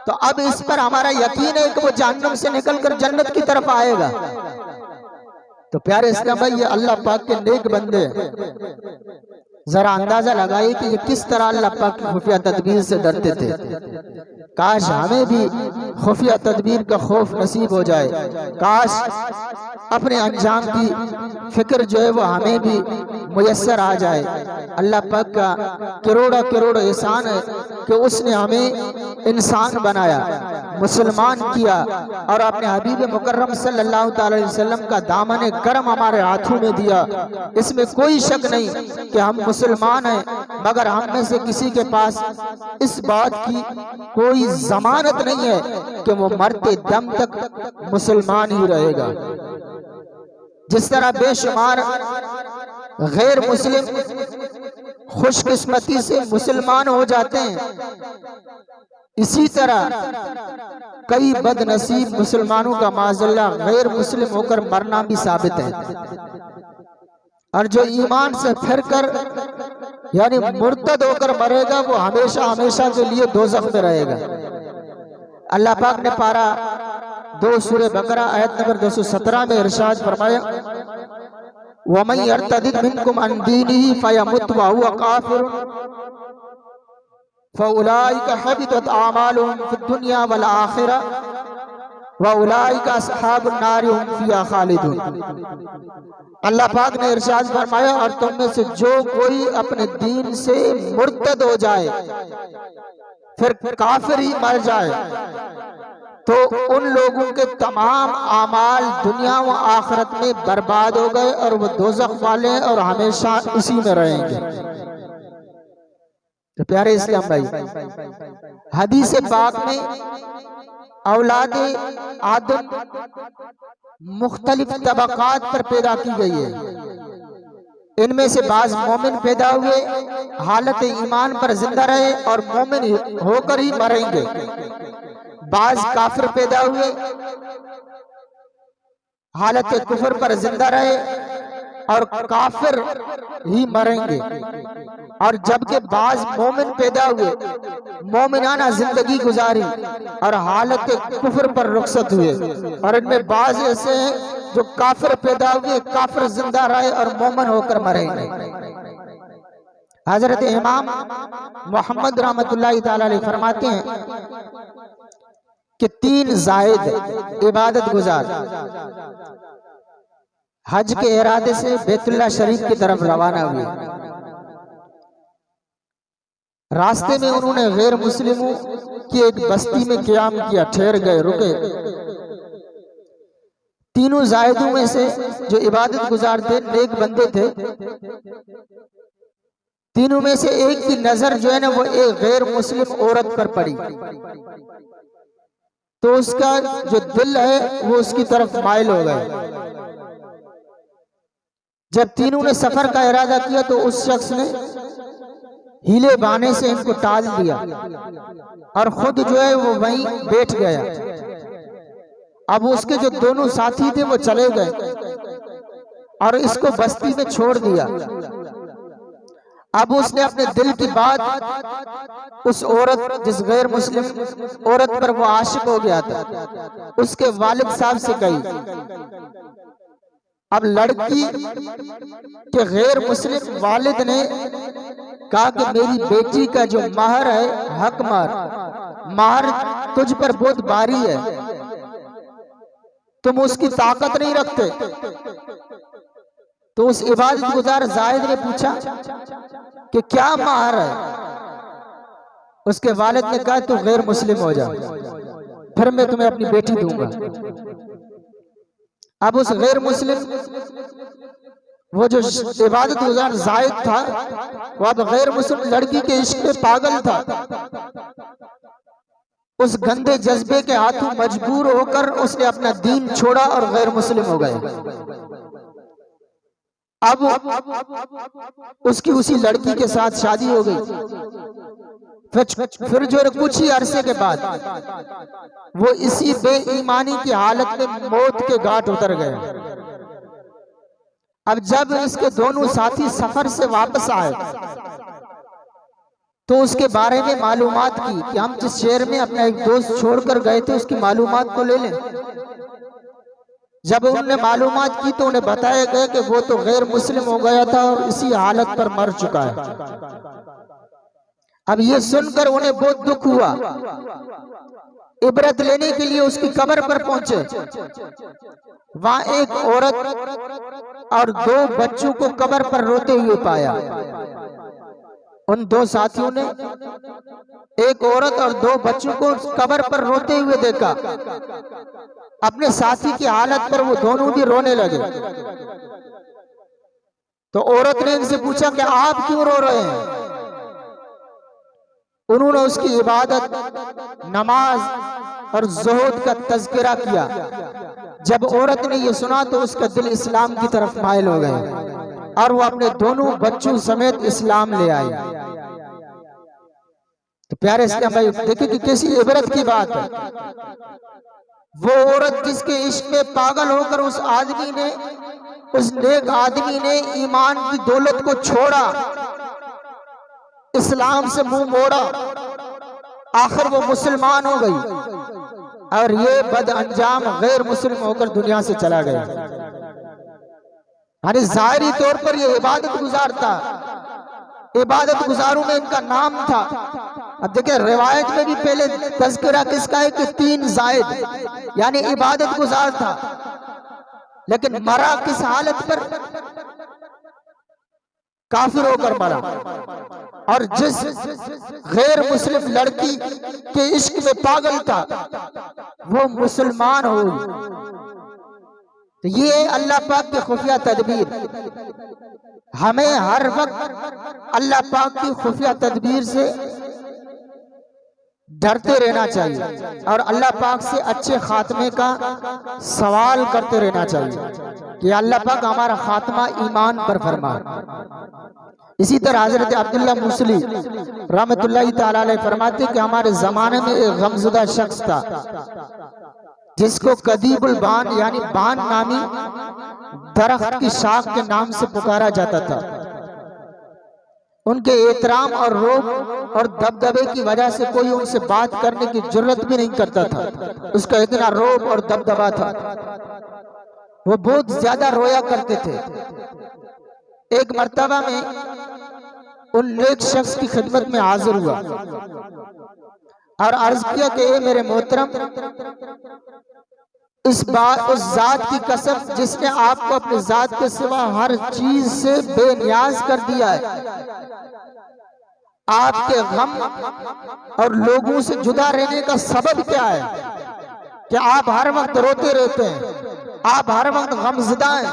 तो अब इस पर हमारा यकीन है कि वो जहन्नम से निकलकर जन्नत की तरफ आएगा। तो प्यारे इस्लाम भाई, ये अल्लाह पाक के नेक बंदे, जरा अंदाजा लगाइए कि ये किस तरह अल्लाह पाक की खुफिया तदबीर से डरते थे। काश हमें भी खुफिया तदबीर का खौफ नसीब हो जाए, काश अपने अंजाम की फिक्र जो है वो हमें भी मुयस्सर आ जाए। अल्लाह पाक का करोड़ों करोड़ों एहसान है कि उसने हमें इंसान बनाया, मुसलमान किया और अपने हबीब मुकर्रम सल्लल्लाहु अलैहि वसल्लम का दामन करम हमारे हाथों में दिया। इसमें कोई शक नहीं कि हम मुसलमान हैं, मगर हम में से किसी के पास इस बात की कोई जमानत नहीं है कि वो मरते दम तक मुसलमान ही रहेगा। जिस तरह बेशुमार गैर मुस्लिम खुशकिस्मती से मुसलमान हो जाते हैं, इसी तरह कई बदनसीब मुसलमानों का माज़अल्लाह गैर मुस्लिम होकर मरना भी साबित है। और जो ईमान से फिरकर यानी मुर्तद होकर मरेगा वो हमेशा हमेशा के लिए दोज़ख में रहेगा। अल्लाह पाक ने पारा 2 सूरह बकरा आयत नंबर 217 में इरशाद फरमाया, वमन यर्तदिद मिनकुम अन दीनिही फयमुत व हुवा काफिर फउलाइका हबितत आमालुहुम फिद दुनिया वल आखिरह व उलाइका अस्हाबुन नार हुम फिहा खालिदून। अल्लाह पाक ने इरशाद फरमाया, और तुम में से जो कोई अपने दीन से मुर्तद हो जाए फिर काफिर ही मर जाए तो उन लोगों के तमाम आमाल दुनिया व आखिरत में बर्बाद हो गए और वो दोज़ख वाले हैं और हमेशा उसी में रहेंगे। तो प्यारे इस्लाम भाई, हदीस पाक में औलाद आदम मुख्तलिफ तबकात पर पैदा की गई है। इनमें से बाज मोमिन पैदा हुए, हालत ईमान पर जिंदा रहे और मोमिन होकर ही मरेंगे। बाज काफिर पैदा हुए, हालत कुफर पर जिंदा रहे और काफिर ही मरेंगे। और जबकि बाज मोमिन पैदा हुए, मोमिनाना जिंदगी गुजारी और हालत कुफर पर रुखसत हुए। और इनमें बाज ऐसे हैं जो काफिर पैदा हुए, काफिर जिंदा रहे और मोमिन होकर मरेंगे। हजरत इमाम मोहम्मद रहमतुल्लाह तआला अलैह फरमाते हैं कि 3 जायद इबादत गुजार हज के इरादे से बैतुल्लाह शरीफ की तरफ रवाना हुए। रास्ते में उन्होंने गैर मुस्लिमों की एक बस्ती में क़याम किया, ठहर गए, रुके। तीनों जायदों में से जो इबादत गुजार थे, नेक बंदे थे, तीनों में से एक की नजर जो है ना वो एक गैर मुस्लिम औरत पर पड़ी, तो उसका जो दिल है वो उसकी तरफ माइल हो गए। जब तीनों ने सफर का इरादा किया तो उस शख्स ने हीले बहाने से इनको टाल दिया और खुद जो है वो वहीं बैठ गया। अब उसके जो दोनों साथी थे वो चले गए और इसको बस्ती में छोड़ दिया। अब उसने अपने दिल की बात उस औरत, जिस गैर मुस्लिम औरत पर वो आशिक हो गया था, उसके वालिद साहब से कही। अब लड़की के गैर मुस्लिम वालिद ने कहा कि मेरी बेटी का जो महर है, हक महर तुझ पर बहुत भारी है, तुम उसकी ताकत नहीं रखते। तो उस इबादत गुजार जायद ने पूछा कि क्या महर है? उसके वालिद ने कहा तू गैर मुस्लिम हो जा, फिर मैं तुम्हें अपनी बेटी दूंगा। अब उस गैर मुस्लिम, वो जो इबादत गुजार जायद था, वो अब गैर मुस्लिम लड़की के इश्क में पागल था। उस गंदे जज्बे के हाथों मजबूर होकर उसने अपना दीन छोड़ा और गैर मुस्लिम हो गए। अब उसकी उसी लड़की के साथ शादी हो गई। फिर जो कुछ ही अरसे के बाद वो इसी बेईमानी की हालत में मौत के घाट उतर गए। अब जब इसके दोनों साथी सफर से वापस आए तो उसके बारे में मालूमात की कि हम जिस शहर में अपना एक दोस्त छोड़कर गए थे उसकी मालूमात को ले लें। जब उन्होंने मालूमात की तो उन्हें बताया गया कि वो तो गैर मुस्लिम हो गया था और इसी हालत पर मर चुका है। अब ये सुनकर उन्हें बहुत दुख हुआ। इबरत लेने के लिए उसकी कब्र पर पहुंचे। वहां एक औरत और 2 बच्चों को कब्र पर रोते हुए पाया। उन 2 साथियों ने एक औरत और 2 बच्चों को कब्र पर रोते हुए देखा। अपने साथी की हालत पर वो दोनों भी रोने लगे। तो औरत ने इनसे पूछा कि आप क्यों रो रहे हैं? उन्होंने उसकी इबादत, नमाज और ज़ुहद का तज़किरा किया। जब औरत ने ये सुना तो उसका दिल इस्लाम की तरफ माइल हो गया और वो अपने दोनों बच्चों समेत इस्लाम ले आई। तो प्यारे इस्लाम भाई देखिए कि कैसी इबरत की बात है। वो औरत जिसके इश्क में पागल होकर उस नेक आदमी ने ईमान की दौलत को छोड़ा, इस्लाम से मुंह मोड़ा, आखिर वो मुसलमान हो गई और ये बद अंजाम गैर मुस्लिम होकर दुनिया से चला गया। यानी जाहिरी तौर पर ये इबादत गुजार था, इबादत गुजारों में इनका नाम था। अब देखिए रिवायत में भी पहले तज़किरा किसका है कि 3 जायद यानी इबादत गुजार था, लेकिन मरा किस हालत पर? काफिर होकर मरा। और जिस गैर मुस्लिम लड़की के इश्क में पागल था वो मुसलमान हो। तो ये अल्लाह पाक की खुफिया तदबीर। हमें हर वक्त अल्लाह पाक की खुफिया तदबीर से डरते रहना चाहिए और अल्लाह पाक से अच्छे खात्मे का सवाल करते रहना चाहिए कि अल्लाह पाक हमारा खात्मा ईमान पर फरमाए। इसी तरह हजरत अब्दुल्लाह मुसली रहमतुल्लाहि तआला अलैह फरमाते कि हमारे जमाने में एक गमजुदा शख्स था जिसको कदीबुल बान यानी बान नामी दरख्त की शाख के नाम से पुकारा जाता था। उनके एहतराम और रोब और दबदबे की वजह से कोई उनसे बात करने की जरूरत भी नहीं करता था। उसका इतना रोब और दबदबा था। वो बहुत ज्यादा रोया करते थे। एक मर्तबा में उन नेक शख्स की खिदमत में हाजिर हुआ और अर्ज किया कि ए मेरे मोहतरम, उस जात की कसम जिसने आपको अपने जात के सिवा हर चीज से बेनियाज कर दिया है, आपके गम और लोगों से जुदा रहने का सबब क्या है कि आप हर वक्त रोते रहते हैं, आप हर वक्त गमज़दा हैं?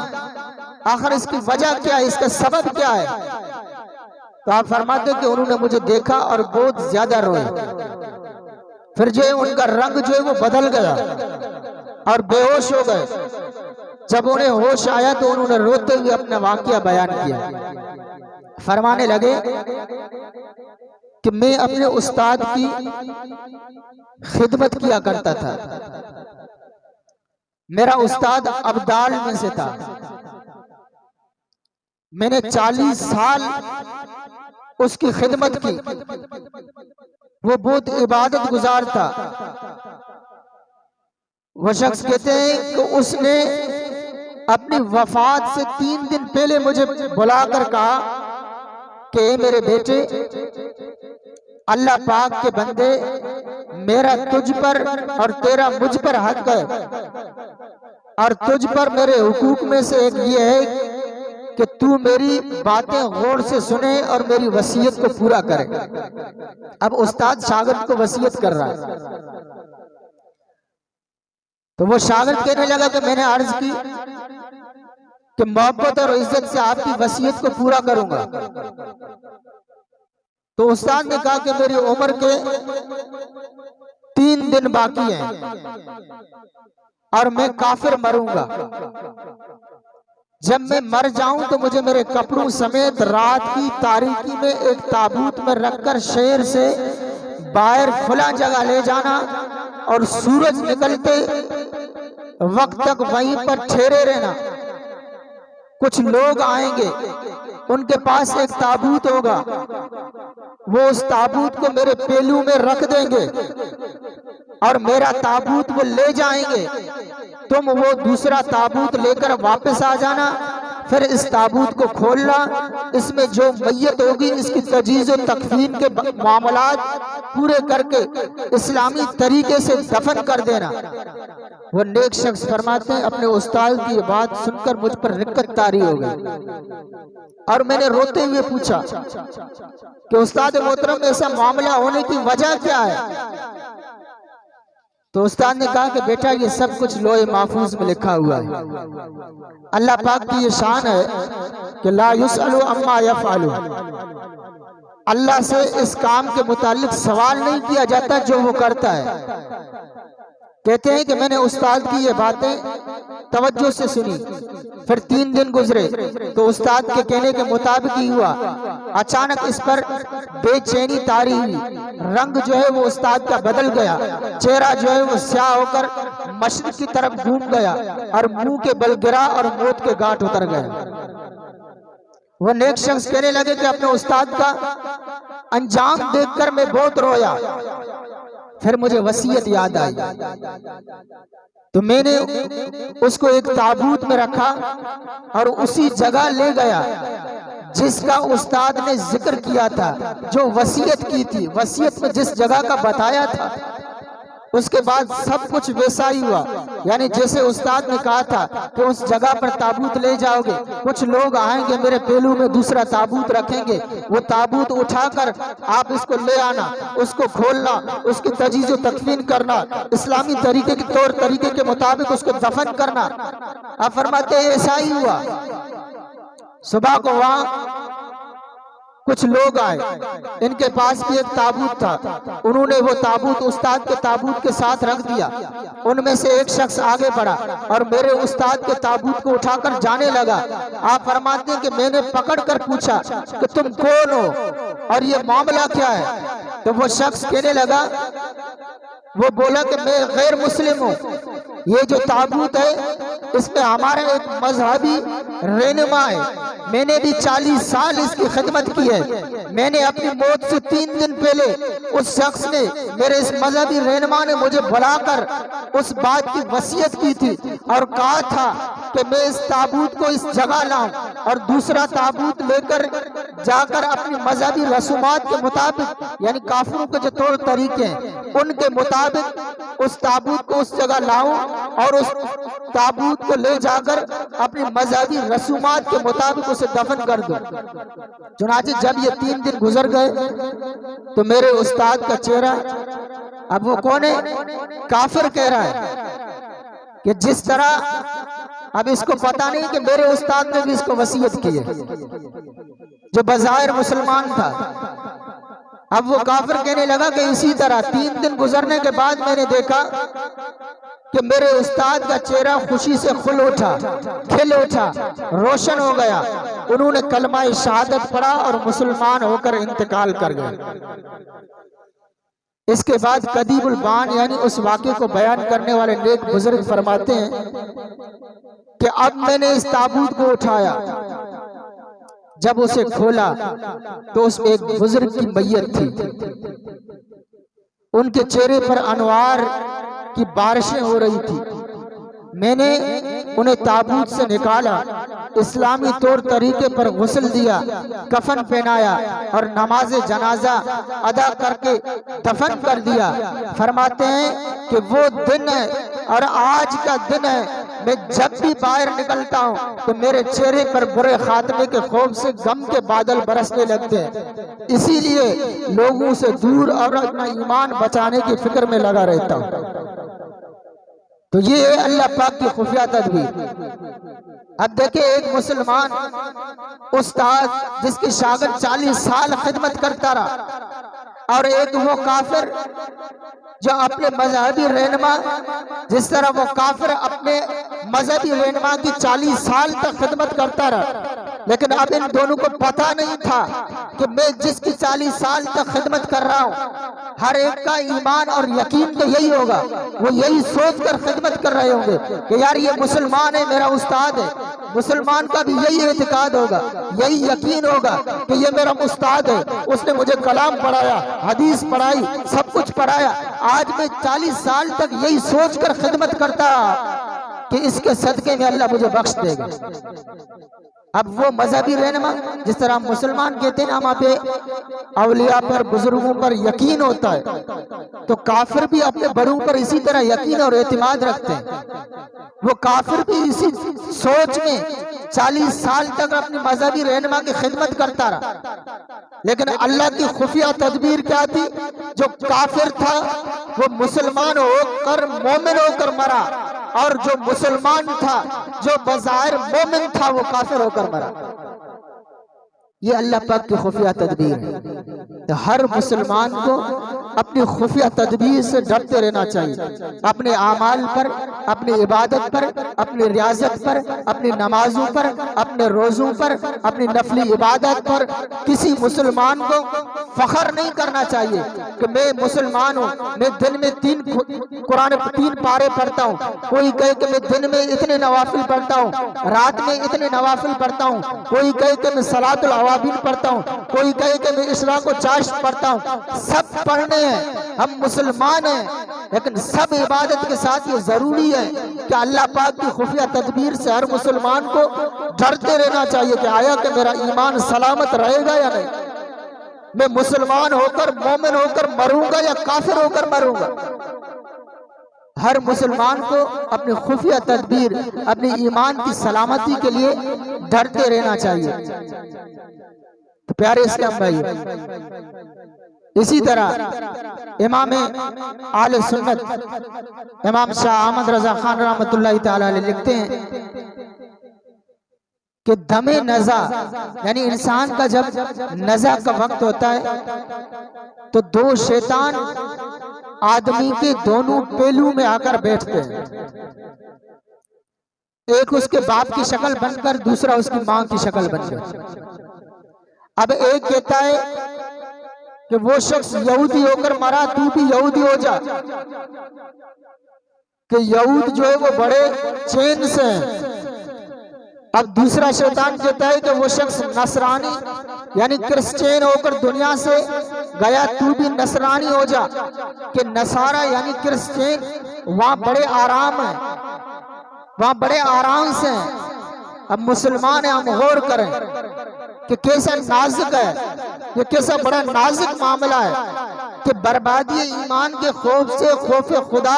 आखिर इसकी वजह क्या है, इसका सबब क्या है? तो आप फरमाते कि उन्होंने मुझे देखा और बहुत ज्यादा रोए। फिर जो है उनका रंग जो है वो बदल गया और बेहोश हो गए। जब उन्हें होश आया तो उन्होंने रोते हुए अपना वाकया बयान किया। फरमाने लगे कि मैं अपने उस्ताद की खिदमत किया करता था। मेरा उस्ताद अब्दाल में से था। मैंने 40 साल उसकी खिदमत की। वो बहुत इबादत गुजार था। वो शख्स कहते हैं कि उसने अपनी वफात से 3 दिन पहले मुझे बुलाकर कहा कि मेरे बेटे, अल्लाह पाक के बंदे, मेरा तुझ पर और तेरा मुझ पर हक है, और तुझ पर मेरे हुकूक में से एक ये है कि तू मेरी बातें गौर से सुने और मेरी वसीयत को पूरा करे। अब उस्ताद शागिर्द को वसीयत कर रहा है, तो वो शागिर्द कहने लगा कि मैंने अर्ज की कि मोहब्बत और इज्जत से आपकी वसीयत को पूरा करूंगा। तो उस्ताद ने कहा कि मेरी उम्र के 3 दिन बाकी हैं और मैं काफिर मरूंगा। जब मैं मर जाऊं तो मुझे मेरे कपड़ों समेत रात की तारीकी में एक ताबूत में रखकर शहर से बाहर खुला जगह ले जाना और सूरज निकलते वक्त तक वहीं पर ठहरे रहना। कुछ लोग आएंगे, उनके पास एक ताबूत होगा, वो उस ताबूत को मेरे पहलू में रख देंगे और मेरा ताबूत वो ले जाएंगे। तुम वो दूसरा ताबूत लेकर वापस आ जाना, फिर इस ताबूत को खोलना, इसमें जो मैयत होगी इसकी तजीज़ और तकफीन के मामलात पूरे करके इस्लामी तरीके से दफन कर देना। वो नेक शख्स फरमाते हैं, अपने उस्ताद की बात सुनकर मुझ पर रिक्कत तारी हो गई और मैंने रोते हुए पूछा कि उस्ताद मोहतरम, ऐसा मामला होने की वजह क्या है? तो उस्ताद ने कहा कि बेटा, ये सब कुछ लोहे महफूज में लिखा हुआ है। अल्लाह पाक की ये शान है कि ला युसअलु अम्मा यफ़अलु, अल्लाह से इस काम के मुतालिक सवाल नहीं किया जाता जो वो करता है। कहते हैं कि मैंने उस्ताद की ये बातें तवज्जो से सुनी, फिर 3 दिन गुजरे तो उस्ताद के कहने के मुताबिक ही हुआ। अचानक इस पर बेचैनी तारी हुई, रंग जो है वो उस्ताद का बदल गया, चेहरा जो है वो स्याह होकर मशरिक की तरफ घूम गया और मुंह के बल गिरा और मौत के घाट उतर गया। वह नेक शख्स कहने लगे कि अपने उस्ताद का अंजाम देखकर मैं बहुत रोया। फिर मुझे वसीयत याद आई तो मैंने उसको एक ताबूत में रखा और उसी जगह ले गया जिसका उस्ताद ने जिक्र किया था, जो वसीयत की थी। वसीयत में जिस जगह का बताया था उसके बाद सब कुछ वैसा ही हुआ, यानी जैसे उस्ताद ने कहा था कि उस जगह पर ताबूत ले जाओगे, कुछ लोग आएंगे मेरे पहलू में दूसरा ताबूत रखेंगे, वो ताबूत उठाकर आप इसको ले आना, उसको खोलना, उसकी तजीज़ व तकफीन करना, इस्लामी तरीके के तौर तरीके के मुताबिक उसको दफन करना। आप फरमाते हैं ऐसा ही हुआ। सुबह को वहाँ कुछ लोग आए, इनके पास भी एक ताबूत था, उन्होंने वो ताबूत उस्ताद के ताबूत के साथ रख दिया। उनमें से एक शख्स आगे बढ़ा और मेरे उस्ताद के ताबूत को उठाकर जाने लगा। आप फरमाते हैं कि मैंने पकड़ कर पूछा कि तुम कौन हो और ये मामला क्या है? तो वो शख्स कहने लगा, वो बोला कि मैं गैर मुस्लिम हूँ, ये जो ताबूत है इसमें हमारा एक मजहबी रहनुमा है, मैंने भी 40 साल इसकी खिदमत की है। मैंने अपनी मौत से 3 दिन पहले उस शख्स ने, मेरे इस मजहबी रहनुमा ने मुझे बुलाकर उस बात की वसीयत की थी और कहा था कि मैं इस ताबूत को इस जगह लाऊं और दूसरा ताबूत लेकर जाकर अपनी मजहबी रसूमात के मुताबिक, यानी काफिरों के जो तौर तरीके हैं उनके मुताबिक उस ताबूत को उस जगह लाऊं और उस ताबूत को ले जाकर अपनी मजहबी रसूमात के मुताबिक उसे दफन कर दूं। चुनाचे जब ये 3 दिन गुजर गए तो मेरे उस्ताद का चेहरा, अब वो कौन है? काफिर कह रहा है कि जिस तरह, अब इसको पता नहीं कि मेरे उस्ताद ने भी इसको वसीयत की है, जो बज़ाहिर मुसलमान था। अब वो काफिर कहने लगा कि इसी तरह 3 दिन गुजरने के बाद मैंने देखा कि मेरे उस्ताद का चेहरा खुशी से खिल उठा, रोशन हो गया। उन्होंने कलमा शहादत पढ़ा और मुसलमान होकर इंतकाल कर गए। इसके बाद कदीबुल बान, यानी उस वाक़े को बयान करने वाले नेक बुजुर्ग फरमाते हैं कि अब मैंने इस ताबूत को उठाया, जब उसे खोला तो उसमें एक बुजुर्ग की मैयत थी। उनके चेहरे पर अनवार की बारिशें हो रही थी, मैंने उन्हें ताबूत से निकाला, इस्लामी तौर तरीके पर गुस्ल दिया, कफन पहनाया और नमाज जनाजा अदा करके दफन कर दिया। फरमाते हैं कि वो दिन है और आज का दिन है, मैं जब भी बाहर निकलता हूँ तो मेरे चेहरे पर बुरे खात्मे के खौफ से गम के बादल बरसने लगते हैं। इसीलिए लोगों से दूर और अपना ईमान बचाने की फिक्र में लगा रहता हूँ। तो ये है अल्लाह पाक की खुफिया तदबीर। अब देखिए, एक मुसलमान उस्ताद जिसकी शागिर्द 40 साल खिदमत करता रहा, और एक वो काफिर जो अपने मजहबी रहनुमा, जिस तरह वो काफिर अपने मजहबी रहनुमा की 40 साल तक खिदमत करता रहा, लेकिन अब इन दोनों को पता नहीं था कि मैं जिसकी 40 साल तक खिदमत कर रहा हूँ, हर एक का ईमान और यकीन तो यही होगा, वो यही सोच कर खिदमत कर रहे होंगे कि यार ये मुसलमान है, मेरा उस्ताद है। मुसलमान का भी यही एतिकाद होगा, यही यकीन होगा कि ये मेरा उस्ताद है, उसने मुझे कलाम पढ़ाया, हदीस पढ़ाई, सब कुछ पढ़ाया। आज मैं 40 साल तक यही सोच कर खिदमत करता कि इसके सदके में अल्लाह मुझे बख्श देगा। अब वो मजहबी रहनुमा, जिस तरह मुसलमान कहते हैं ना, वहाँ पे औलिया पर, बुजुर्गों पर यकीन होता है, तो काफिर भी अपने बड़ों पर इसी तरह यकीन और एतमाद रखते हैं। वो काफिर भी इसी सोच में 40 साल तक अपनी मजहबी रहनुमा की खिदमत करता रहा। लेकिन अल्लाह की खुफिया तदबीर क्या थी? जो काफिर था वो मुसलमान होकर मोमिन होकर मरा, और जो मुसलमान था, जो बज़ाहिर मोमिन था, वो काफिर होकर मरा। ये अल्लाह पाक की खुफिया तदबीर है। तो हर मुसलमान को अपनी खुफिया तदबीर से डरते रहना चाहिए, अपने आमाल पर, अपनी इबादत पर, अपनी रियाजत पर, अपनी नमाजों पर, अपने रोजों पर, अपनी नफली इबादत पर। किसी मुसलमान को फख्र नहीं करना चाहिए कि मैं मुसलमान हूँ, मैं दिन में 3 पारे पढ़ता हूँ। कोई कहे कि मैं दिन में इतने नवाफिल पढ़ता हूँ, रात में इतने नवाफिल पढ़ता हूँ। कोई कहे कि मैं सलातुल अवाबिन पढ़ता हूँ, कोई कहे कि मैं इशराक व चाश पढ़ता हूँ। सब पढ़ने हैं, हम मुसलमान हैं, लेकिन सब इबादत के साथ ये जरूरी है कि अल्लाह पाक की खुफिया तदबीर से हर मुसलमान को डरते रहना चाहिए कि आया कि मेरा ईमान सलामत रहेगा या नहीं, मैं मुसलमान होकर, मोमिन होकर मरूंगा या काफिर होकर मरूंगा। हर मुसलमान को अपनी खुफिया तदबीर, अपनी ईमान की सलामती के लिए डरते रहना चाहिए। तो प्यारे इस्लाम भाई, इसी तरह इमाम आले सुन्नत इमाम शाह अहमद रजा खान रहमतुल्लाहि ताला अलैह लिखते हैं कि दमे नज़ा, यानी इंसान का जब नज़ा का वक्त होता है तो 2 शैतान आदमी के दोनों पहलू में आकर बैठते हैं। एक उसके बाप की शक्ल बनकर, दूसरा उसकी मां की शक्ल बनकर। अब एक कहता है कि वो शख्स यहूदी होकर मरा, तू भी यहूदी हो जा, कि यहूद जो है वो बड़े चैन से हैं। अब दूसरा शैतान कहता है कि वो शख्स नसरानी यानी क्रिश्चियन होकर दुनिया से गया, तू भी नसरानी हो जा, कि नसारा यानी क्रिश्चियन वहां बड़े आराम है, वहां बड़े आराम से हैं। अब मुसलमान है, हम गौर करें कि कैसा नाजुक है, ये कैसा बड़ा नाजुक मामला है कि बर्बादी ईमान के खौफ से खौफ खुदा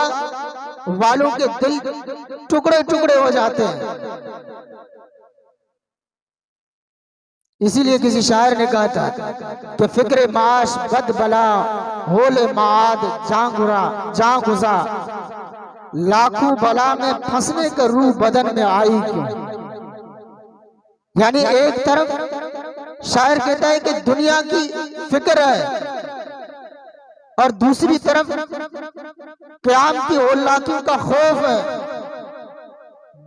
वालों के दिल टुकड़े टुकड़े हो जाते हैं। इसीलिए किसी शायर ने कहा था कि फिक्र माश बद बला होले माद जां गुजा, लाखों बला में फंसने का रूह बदन में आई क्यों। यानी एक तरफ शायर कहता है कि दुनिया की फिक्र है, और दूसरी तरफ क़याम की औलाकियों का खौफ है।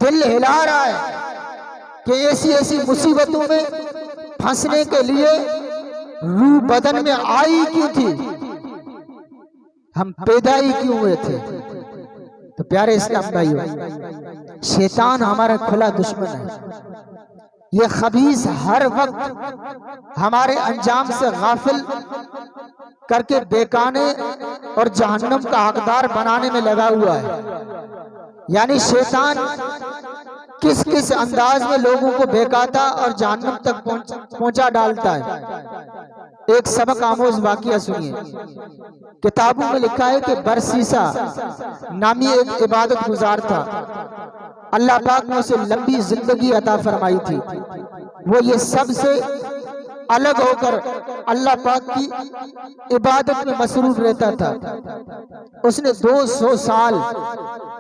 दिल हिला रहा है कि ऐसी ऐसी मुसीबतों में फंसने के लिए रूह बदन में आई क्यों थी, हम पैदा ही क्यों हुए थे। तो प्यारे इस्लाम भाइयों, शैतान हमारा खुला दुश्मन है। ये खबीस हर वक्त हमारे अंजाम से गाफिल करके बेकाने और जहन्नम का हकदार बनाने में लगा हुआ है। यानी शैतान किस किस अंदाज में लोगों को बहकाता और जहन्नम तक पहुंचा डालता है। एक सबक आमोज वाकया सुनिए। किताबों में लिखा है कि बरसीसा नामी एक इबादत गुजार था। अल्लाह पाक ने उसे लंबी जिंदगी अता फरमाई थी। वो ये सबसे अलग होकर अल्लाह पाक की इबादत में मसरूफ रहता था। उसने 200 साल,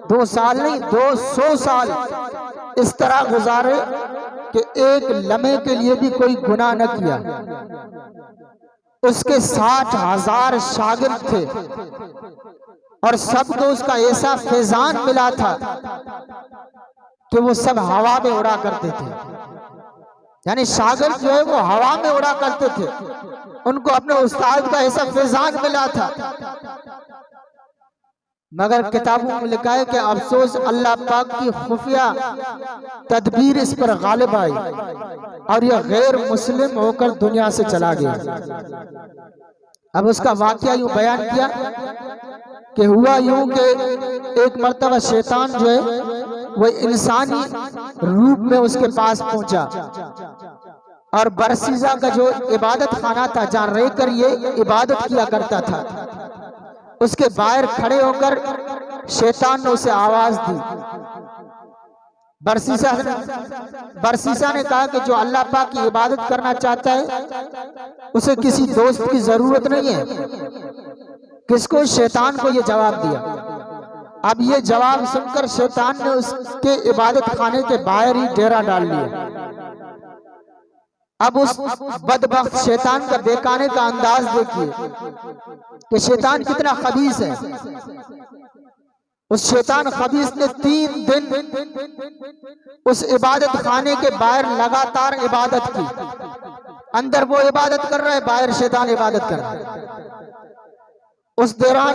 2 साल नहीं 200 साल इस तरह गुजारे कि एक लम्हे के लिए भी कोई गुनाह न किया। उसके 60,000 शागिर्द थे और सबको उसका ऐसा फैजान मिला था कि वो सब हवा में उड़ा करते थे। यानी शागिर्द जो है वो हवा में उड़ा करते थे। उनको अपने उस्ताद का ऐसा फैजान मिला था। मगर किताबों में लिखा है कि अफसोस अल्लाह पाक की खुफिया तदबीर इस पर गालिब आई और यह गैर मुस्लिम होकर दुनिया से चला गया। अब उसका वाकया यूं बयान किया कि हुआ यूं कि एक मर्तबा शैतान जो है वो इंसानी रूप में उसके पास पहुंचा और बरसीजा का जो इबादत खाना था जहां रहकर ये इबादत किया करता था, उसके बाहर खड़े होकर शैतान ने उसे आवाज दी। बरसीसा ने कहा कि जो अल्लाह पाक की इबादत करना चाहता है उसे किसी दोस्त की जरूरत नहीं है। किसको? शैतान को ये जवाब दिया। अब ये जवाब सुनकर शैतान ने उसके इबादत खाने के बाहर ही डेरा डाल लिया। अब उस बदबख्त शैतान का बेकाने का अंदाज देखिए कि शैतान कितना खबीस है। उस शैतान खबीस ने 3 दिन उस इबादत खाने के बाहर लगातार इबादत की। अंदर वो इबादत कर रहा है, बाहर शैतान इबादत कर रहा है। उस दौरान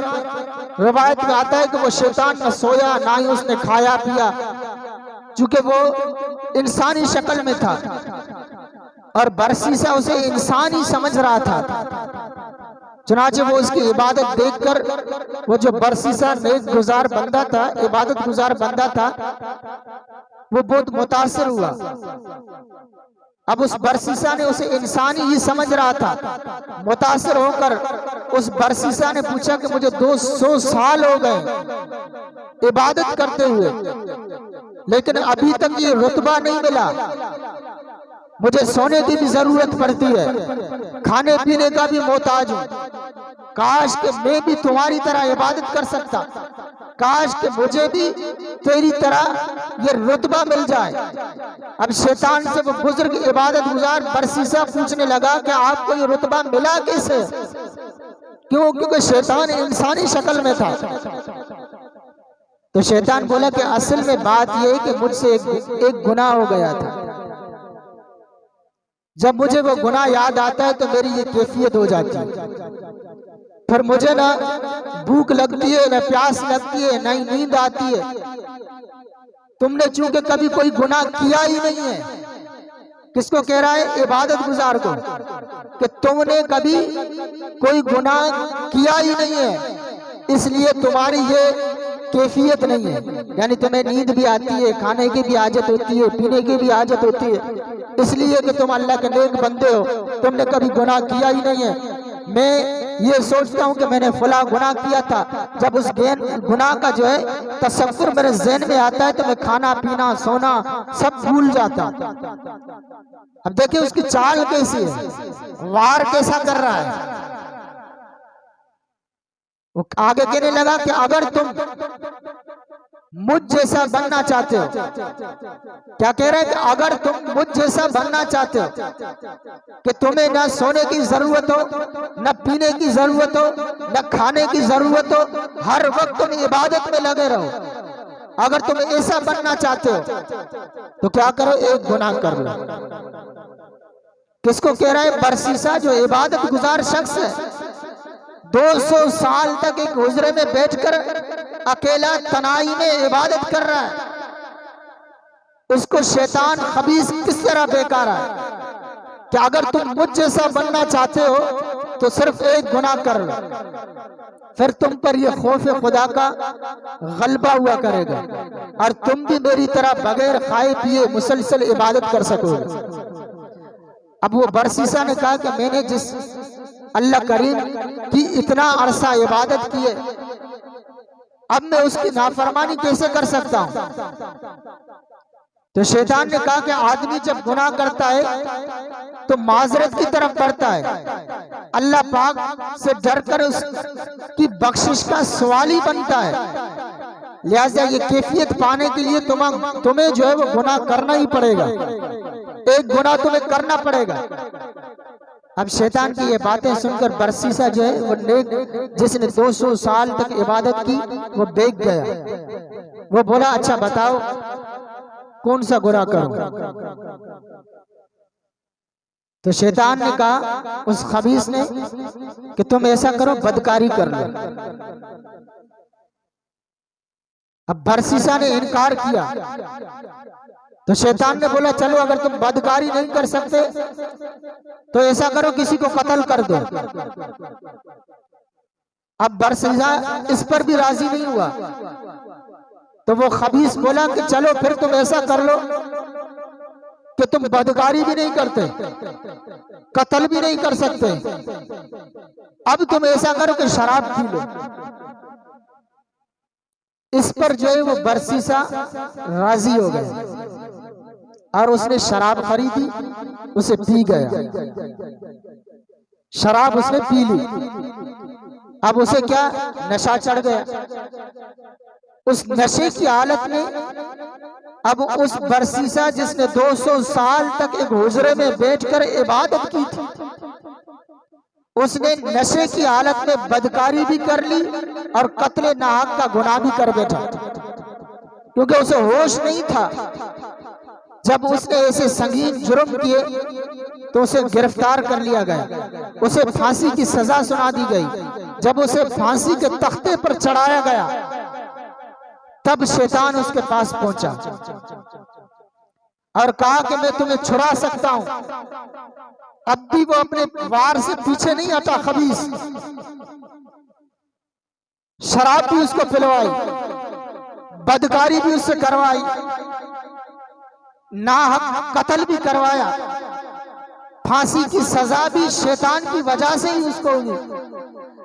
रिवायत में आता है कि वो शैतान न सोया ना ही उसने खाया पिया, चूंकि वो इंसानी शक्ल में था और बरसीसा उसे इंसान ही समझ रहा था। चुनाचे वो उसकी इबादत देखकर वो जो बरसीसा नेक गुजार बंदा था, इबादत गुजार बंदा था, वो बहुत मुतासिर हुआ। अब उस बरसीसा ने उसे इंसानी ही समझ रहा था। मुतासिर होकर उस बरसीसा ने पूछा कि मुझे 200 साल हो गए इबादत करते हुए, लेकिन अभी तक ये रुतबा नहीं मिला। मुझे सोने की भी जरूरत पड़ती है, खाने पीने का भी मोहताज हूँ। काश कि मैं भी तुम्हारी तरह इबादत कर सकता, काश कि मुझे भी तेरी तरह ये रुतबा मिल जाए। अब शैतान से वो बुजुर्ग इबादत गुजार बरसीसा पूछने लगा कि आपको ये रुतबा मिला कैसे? क्यों? क्योंकि शैतान इंसानी शक्ल में था। तो शैतान बोला कि असल में बात यह है कि मुझसे एक गुनाह हो गया था। जब मुझे वो गुनाह याद आता है तो मेरी ये कैफियत हो जाती है। फिर मुझे ना भूख लगती है, ना प्यास लगती है, ना ही नींद आती है। तुमने चूंकि कभी कोई गुनाह किया ही नहीं है। किसको कह रहा है? इबादत गुजार को, कि तुमने कभी कोई गुनाह किया ही नहीं है, इसलिए तुम्हारी ये कैफियत नहीं है। यानी तुम्हें नींद भी आती है, खाने की भी आदत होती है, पीने की भी आदत होती है, इसलिए कि तुम अल्लाह के नेक बंदे हो, तुमने कभी गुनाह किया ही नहीं है। मैं ये सोचता हूँ कि मैंने फला गुनाह किया था। जब उस गुनाह का जो है तसव्वुर मेरे ज़हन में आता है तो मैं खाना पीना सोना सब भूल जाता। अब देखिए उसकी चाल कैसी है, वार कैसा कर रहा है। वो आगे कहने लगा कि अगर तुम मुझ जैसा बनना चाहते हो, क्या कह रहे हैं? कि अगर तुम मुझ जैसा बनना चाहते हो कि तुम्हें न सोने की जरूरत हो, न पीने की जरूरत हो, न खाने की जरूरत हो, हर वक्त तुम इबादत में लगे रहो, अगर तुम ऐसा बनना चाहते हो तो क्या करो? एक गुनाह कर लो। किसको कह रहा है? बरसीसा जो इबादत गुजार शख्स है, 200 साल तक एक हुजरे में बैठकर अकेला तनाई में इबादत कर रहा है। उसको शैतान खबीस किस तरह बेकार है कि अगर तुम मुझ जैसा बनना चाहते हो तो सिर्फ एक गुनाह कर लो, फिर तुम पर ये खौफ खुदा का गलबा हुआ करेगा और तुम भी मेरी तरह बगैर खाए पिए मुसलसल इबादत कर सकोगे। अब वो बरसीसा ने कहा कि मैंने जिस अल्लाह करीम की इतना अरसा इबादत की है, अब मैं उसकी नाफरमानी कैसे कर सकता हूं? तो शैतान ने कहा कि आदमी जब गुनाह करता है तो माजरत की तरफ बढ़ता है, अल्लाह पाक से डरकर उसकी बख्शिश का सवाल ही बनता है। लिहाजा ये कैफियत पाने के लिए तुम्हें जो है वो गुनाह करना ही पड़ेगा, एक गुनाह तुम्हें करना पड़ेगा। अब शैतान की ये बातें सुनकर बरसीसा जो है वो नेक, जिसने 200 साल तक इबादत की, वो देख गया। वो बोला अच्छा बताओ कौन सा गुनाह करूं? तो शैतान ने कहा उस खबीस ने कि तुम ऐसा करो, बदकारी कर लो। अब बरसीसा ने इनकार किया तो शैतान ने बोला चलो अगर तुम बदकारी नहीं कर सकते तो ऐसा करो किसी को कत्ल कर दो। अब बरसीसा इस पर भी राजी नहीं हुआ तो वो खबीस बोला कि चलो फिर तुम ऐसा कर लो कि तुम बदकारी भी नहीं करते, कत्ल भी नहीं कर सकते, अब तुम ऐसा करो कि शराब पी लो। इस पर जो है वो बरसीसा राजी हो गया और उसने शराब खरीदी, उसे पी गया, शराब उसने पी ली। अब उसे क्या नशा चढ़ गया। उस नशे की हालत में अब उस बरसीसा जिसने 200 साल तक एक हुजरे में बैठकर इबादत की थी, उसने नशे की हालत में बदकारी भी कर ली और कत्ले नाहक का गुनाह भी कर बैठा, क्योंकि उसे होश नहीं था। जब उसने ऐसे संगीन जुर्म किए तो उसे गिरफ्तार कर लिया गया, उसे फांसी की सजा सुना दी गई। जब उसे फांसी के तख्ते पर चढ़ाया गया तब शैतान उसके पास पहुंचा और कहा कि मैं तुम्हें छुड़ा सकता हूं। अब भी वो अपने वार से पीछे नहीं हटा। खबीस शराब भी उसको पिलवाई, बदकारी भी उससे करवाई, नाहक कत्ल भी करवाया, फांसी की सजा भी शैतान की वजह से ही उसको हुई।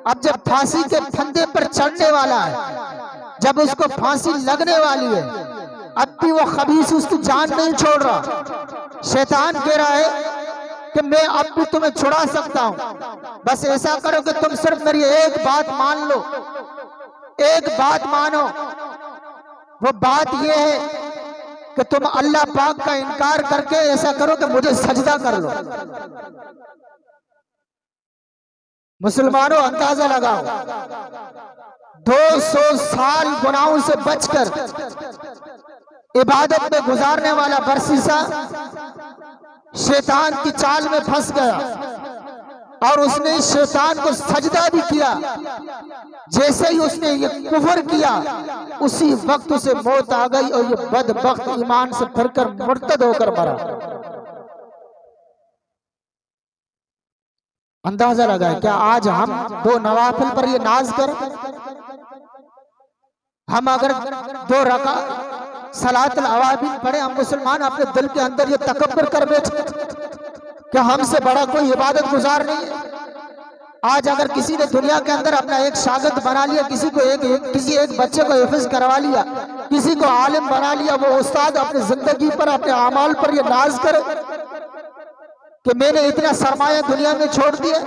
अब जब फांसी के फंदे पर चढ़ने वाला है, जब उसको फांसी लगने वाली है, अब भी वो खबीस उसकी जान नहीं छोड़ रहा। शैतान कह रहा है कि मैं अब भी तुम्हें छुड़ा सकता हूं, बस ऐसा करो कि तुम सिर्फ मेरी एक बात मान लो, एक बात मानो। वो बात यह है कि तुम अल्लाह पाक का इनकार करके ऐसा करो कि मुझे सजदा कर लो। मुसलमानों अंदाजा लगाओ, 200 साल गुनाहों से बचकर इबादत में गुजारने वाला बरसीसा शैतान की चाल में फंस गया और उसने शैतान को सजदा भी किया। जैसे ही उसने ये कुफर किया उसी वक्त उसे मौत आ गई और ये बदबख्त ईमान से फिरकर मुर्तद होकर मरा। अंदाजा लगाए क्या आज हम 2 नवाफिल पर ये नाज करें? हम अगर 2 रका सलातुल अवाबिन पढ़े, हम मुसलमान अपने दिल के अंदर ये तकब्बुर कर बैठे कि हमसे बड़ा कोई इबादत गुजार नहीं है। आज अगर किसी ने दुनिया के अंदर अपना एक शागिर्द बना लिया, किसी एक बच्चे को हिफ्ज़ करवा लिया, किसी को आलिम बना लिया, वो उस्ताद अपनी जिंदगी पर, अपने अमाल पर ये नाज करे कि मैंने इतना सरमाया दुनिया में छोड़ दिया।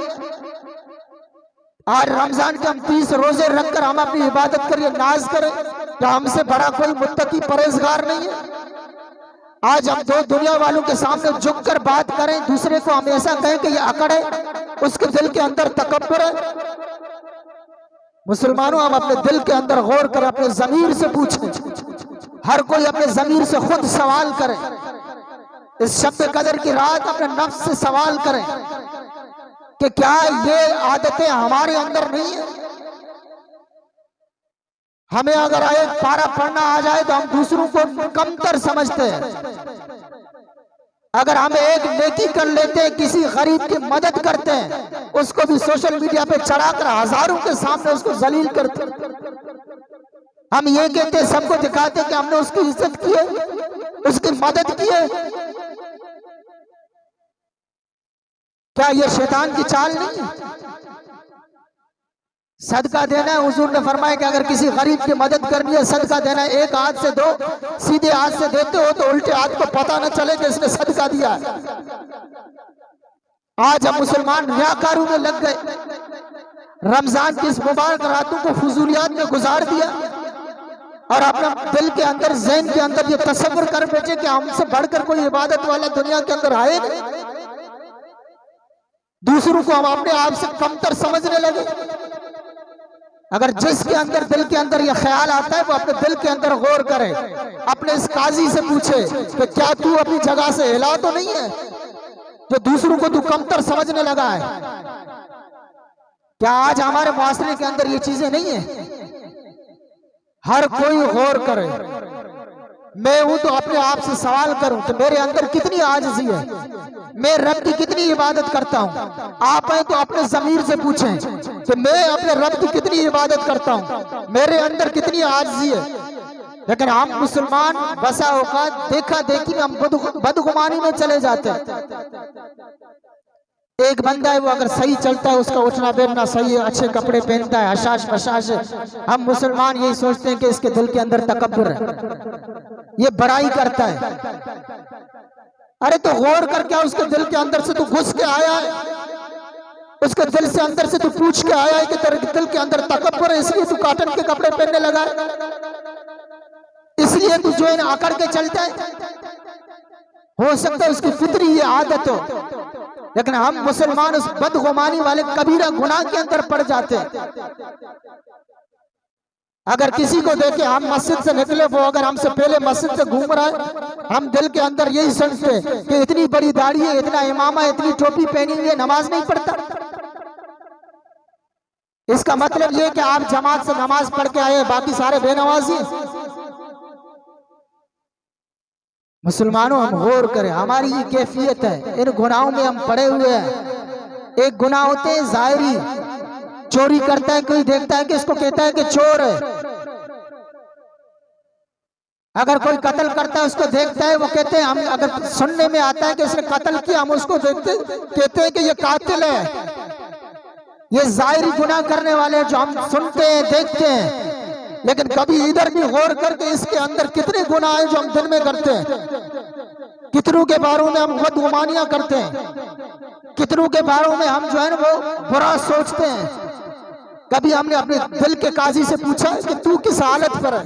आज रमजान के हम 30 रोजे रखकर हम अपनी इबादत करिए, नाज करें कि हमसे बड़ा कोई मुत्तकी परहेजगार नहीं है। आज हम 2 दुनिया वालों के सामने झुक कर बात करें, दूसरे को हम ऐसा कहें कि ये अकड़ है, उसके दिल के अंदर तकब्बुर है। मुसलमानों, हम अपने दिल के अंदर गौर करें, अपने जमीर से पूछें। हर कोई अपने जमीर से खुद सवाल करे। इस शब कदर की रात अपने नफ्स से सवाल करें कि क्या ये आदतें हमारे अंदर नहीं है। हमें अगर एक पारा पढ़ना आ जाए तो हम दूसरों को कमतर समझते हैं। अगर हम एक नेकी कर लेते हैं, किसी गरीब की मदद करते हैं, उसको भी सोशल मीडिया पे चढ़ाकर हजारों के सामने उसको जलील करते हैं। हम ये कहते हैं, सबको दिखाते हैं कि हमने उसकी इज्जत की है, उसकी मदद की है। क्या ये शैतान की चाल नहीं? सदका देना है, हुजूर ने फरमाया कि अगर किसी गरीब की मदद करनी है, सदका देना है, एक हाथ से दो, सीधे हाथ से देते हो तो उल्टे हाथ को पता न चले कि इसने सदका दिया है। आज हम मुसलमान रियाकारों में लग गए, रमजान की इस मुबारक रातों को फजूलियात में गुजार दिया और अपना दिल के अंदर, ज़हन के अंदर ये तसव्वुर कर बैठे कि हमसे बढ़कर कोई इबादत वाला दुनिया के अंदर आए नहीं। दूसरों को हम अपने आप से कमतर समझने लगे। अगर जिसके अंदर, दिल के अंदर ये ख्याल आता है, वो अपने दिल के अंदर गौर करे, अपने इस काजी से पूछे कि क्या तू अपनी जगह से हिला तो नहीं है जो दूसरों को तू कमतर समझने लगा है? क्या आज हमारे मुआशरे के अंदर ये चीजें नहीं है? हर कोई गौर करे। मैं हूं तो अपने आप से सवाल करूं कि मेरे अंदर कितनी आजिज़ी है, मैं रब की कितनी इबादत करता हूं। आप हैं तो अपने ज़मीर से पूछें कि मैं अपने रब की कितनी इबादत करता हूं, मेरे अंदर कितनी आजिज़ी है। लेकिन हम मुसलमान बसा औकात देखा देखी में हम बदगुमानी में चले जाते हैं। एक बंदा है, वो अगर सही चलता है, उसका उठना बैठना सही है, अच्छे कपड़े पहनता है, हशाश बशाश है, हम मुसलमान यही सोचते हैं कि इसके दिल के अंदर तकब्बुर है, ये बड़ाई करता है। अरे तो गौर कर, क्या उसके दिल के अंदर से तू घुस के आया है? उसके दिल से अंदर से तू पूछ के आया है कि तेरे दिल के अंदर तकब्बुर है, इसलिए तू कॉटन के कपड़े पहनने लगा है, इसलिए तू जो है आकड़ के चलता है? हो सकता है उसकी फितरी ये आदत हो, लेकिन हम मुसलमान उस बदगुमानी वाले कबीरा गुनाह के अंदर पड़ जाते हैं। अगर किसी को देखे, हम मस्जिद से निकले, वो अगर हमसे पहले मस्जिद से घूम रहा है, हम दिल के अंदर यही समझते कि इतनी बड़ी दाढ़ी है, इतना इमामा, इतनी टोपी पहनी हुई है, नमाज नहीं पढ़ता। इसका मतलब ये कि आप जमात से नमाज पढ़ के आए, बाकी सारे बेनमाजी। मुसलमानों, हम गौर करें, हमारी ये कैफियत है, इन गुनाहों में हम पड़े हुए हैं। एक गुनाह होते हैं जाहिरी, चोरी करता है, कोई देखता है कि इसको कहता है कि चोर है। अगर कोई कत्ल करता है, उसको देखता है, वो कहते हैं, हम अगर सुनने में आता है कि इसने कत्ल किया, हम उसको देखते कहते हैं कि ये कातिल है। ये जाहिरी गुनाह करने वाले जो हम सुनते हैं, देखते हैं, लेकिन कभी इधर भी गौर करके इसके अंदर कितने गुनाह हैं जो हम दिन में करते हैं। कितनों के बारों में हम बदगुमानियां करते हैं, कितनों के बारों में हम जो है वो बुरा सोचते हैं। कभी हमने अपने दिल के काजी से पूछा कि तू किस हालत पर है?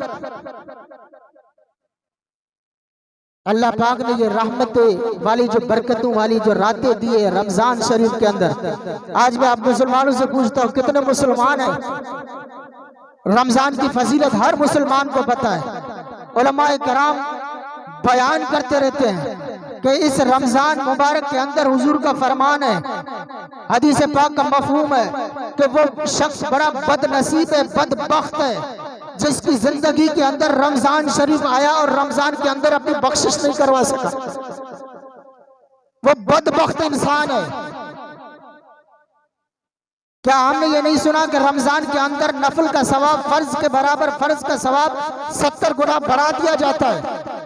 अल्लाह पाक ने ये रहमत वाली, जो बरकतों वाली जो रातें दी है रमजान शरीफ के अंदर। आज मैं आप मुसलमानों से पूछता हूँ, कितने मुसलमान हैं? रमजान की फजीलत हर मुसलमान को पता है। उलमाए कराम बयान करते रहते हैं कि इस रमजान मुबारक के अंदर हुजूर का फरमान है, हदीस पाक का मफहूम है कि वो शख्स बड़ा बदनसीब है, बदबख्त है, जिसकी जिंदगी के अंदर रमजान शरीफ आया और रमजान के अंदर अपनी बख्शिश नहीं करवा सका। वो बदबख्त इंसान है। क्या हमने ये नहीं सुना कि रमजान के अंदर नफल का सवाब फर्ज के बराबर, फर्ज का सवाब 70 गुना बढ़ा दिया जाता है?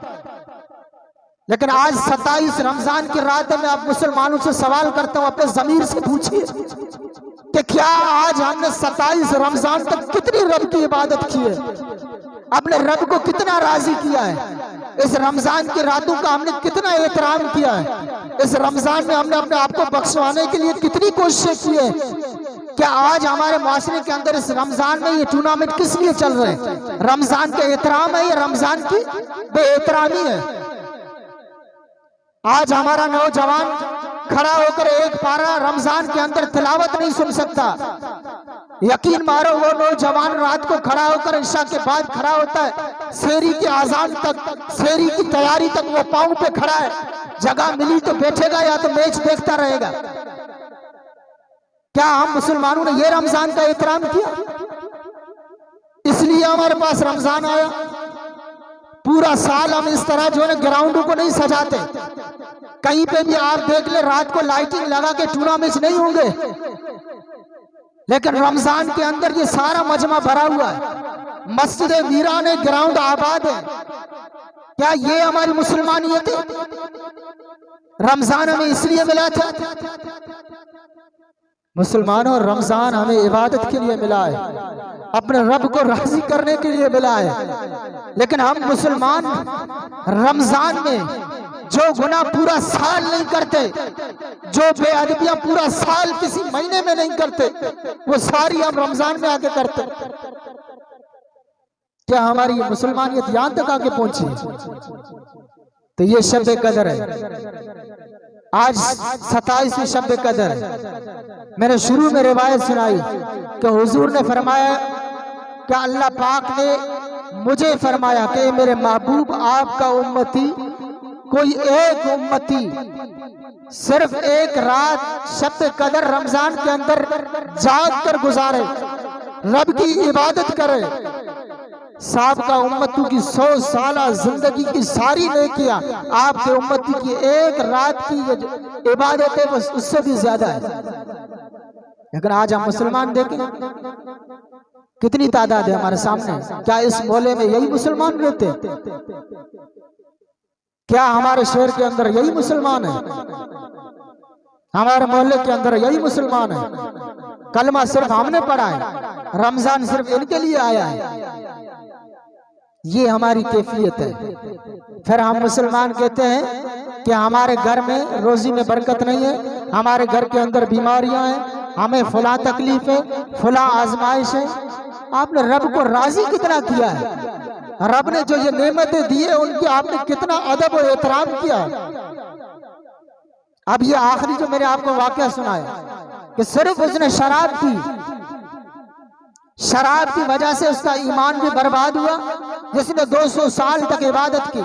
लेकिन आज 27 रमजान की रात में आप मुसलमानों से सवाल करता हूं, अपने जमीर से पूछिए कि क्या आज हमने 27 रमजान तक कितनी रब की इबादत की है, अपने रब को कितना राजी किया है? इस रमजान की रातों का हमने कितना एहतराम किया है? इस रमजान में हमने अपने आप को बख्शवाने के लिए कितनी कोशिशें की है? क्या आज हमारे माशरे के अंदर इस रमजान में ये टूर्नामेंट किस लिए चल रहे हैं? रमजान का एहतराम है या रमजान की बेएहतरामी है? आज हमारा नौजवान खड़ा होकर एक पारा रमजान के अंदर तिलावत नहीं सुन सकता। यकीन मारो, वो नौजवान रात को खड़ा होकर ईशा के बाद खड़ा होता है, शेरी के आजान तक, शेरी की तैयारी तक वो पांव पे खड़ा है। जगह मिली तो बैठेगा या तो मैच देखता रहेगा। क्या हम मुसलमानों ने ये रमजान का एहतराम किया? इसलिए हमारे पास रमजान आया। पूरा साल हम इस तरह जो है ग्राउंडों को नहीं सजाते। कहीं पे भी आप देख ले रात को लाइटिंग लगा के टूर्नामेंट नहीं होंगे, लेकिन रमजान के अंदर ये सारा मजमा भरा हुआ है। मस्जिद वीरान है, ग्राउंड आबाद है। क्या ये हमारी मुसलमानियत है? रमजान हमें इसलिए मिला था, मुसलमानों रमजान हमें इबादत के लिए मिला है, अपने रब को राजी करने के लिए मिला है। लेकिन हम मुसलमान रमजान में जो गुनाह पूरा साल नहीं करते, जो बेअदबियां पूरा साल किसी महीने में नहीं करते, वो सारी हम रमजान में आके करते। क्या हमारी मुसलमानियत यहां तक आके पहुंची? तो ये शब कदर है। आज 27वीं शब कदर है। मैंने शुरू में रिवायत सुनाई कि हुजूर ने फरमाया कि अल्लाह पाक ने मुझे फरमाया कि मेरे महबूब आपका उम्मती कोई एक उम्मती सिर्फ एक रात शब कदर रमजान के अंदर जाग कर गुजारे, रब की इबादत करे, साहब का उम्मतों की 100 साल जिंदगी की सारी नेकियां आपके उम्मती की एक रात की इबादत है, बस उससे भी ज्यादा है। लेकिन आज हम मुसलमान देखें कितनी तादाद है हमारे सामने। क्या इस मोहल्ले में यही मुसलमान रहते? क्या हमारे शहर के अंदर यही मुसलमान है? हमारे मोहल्ले के अंदर यही मुसलमान है? कलमा सिर्फ हमने पढ़ा है, रमजान सिर्फ इनके लिए आया है। ये हमारी कैफियत है। फिर हम मुसलमान कहते हैं कि हमारे घर में रोजी में बरकत नहीं है, हमारे घर के अंदर बीमारियां हैं, हमें फुला तकलीफ है, फुला आजमाइश है। आपने रब को राजी कितना किया है? रब ने जो ये नेमतें दी है उनकी आपने कितना अदब और एहतराम किया है? अब ये आखिरी जो मैंने आपको वाकया सुनाया कि सिर्फ उसने शराब की, शराब की वजह से उसका ईमान भी बर्बाद हुआ। जिसने 200 साल तक इबादत की,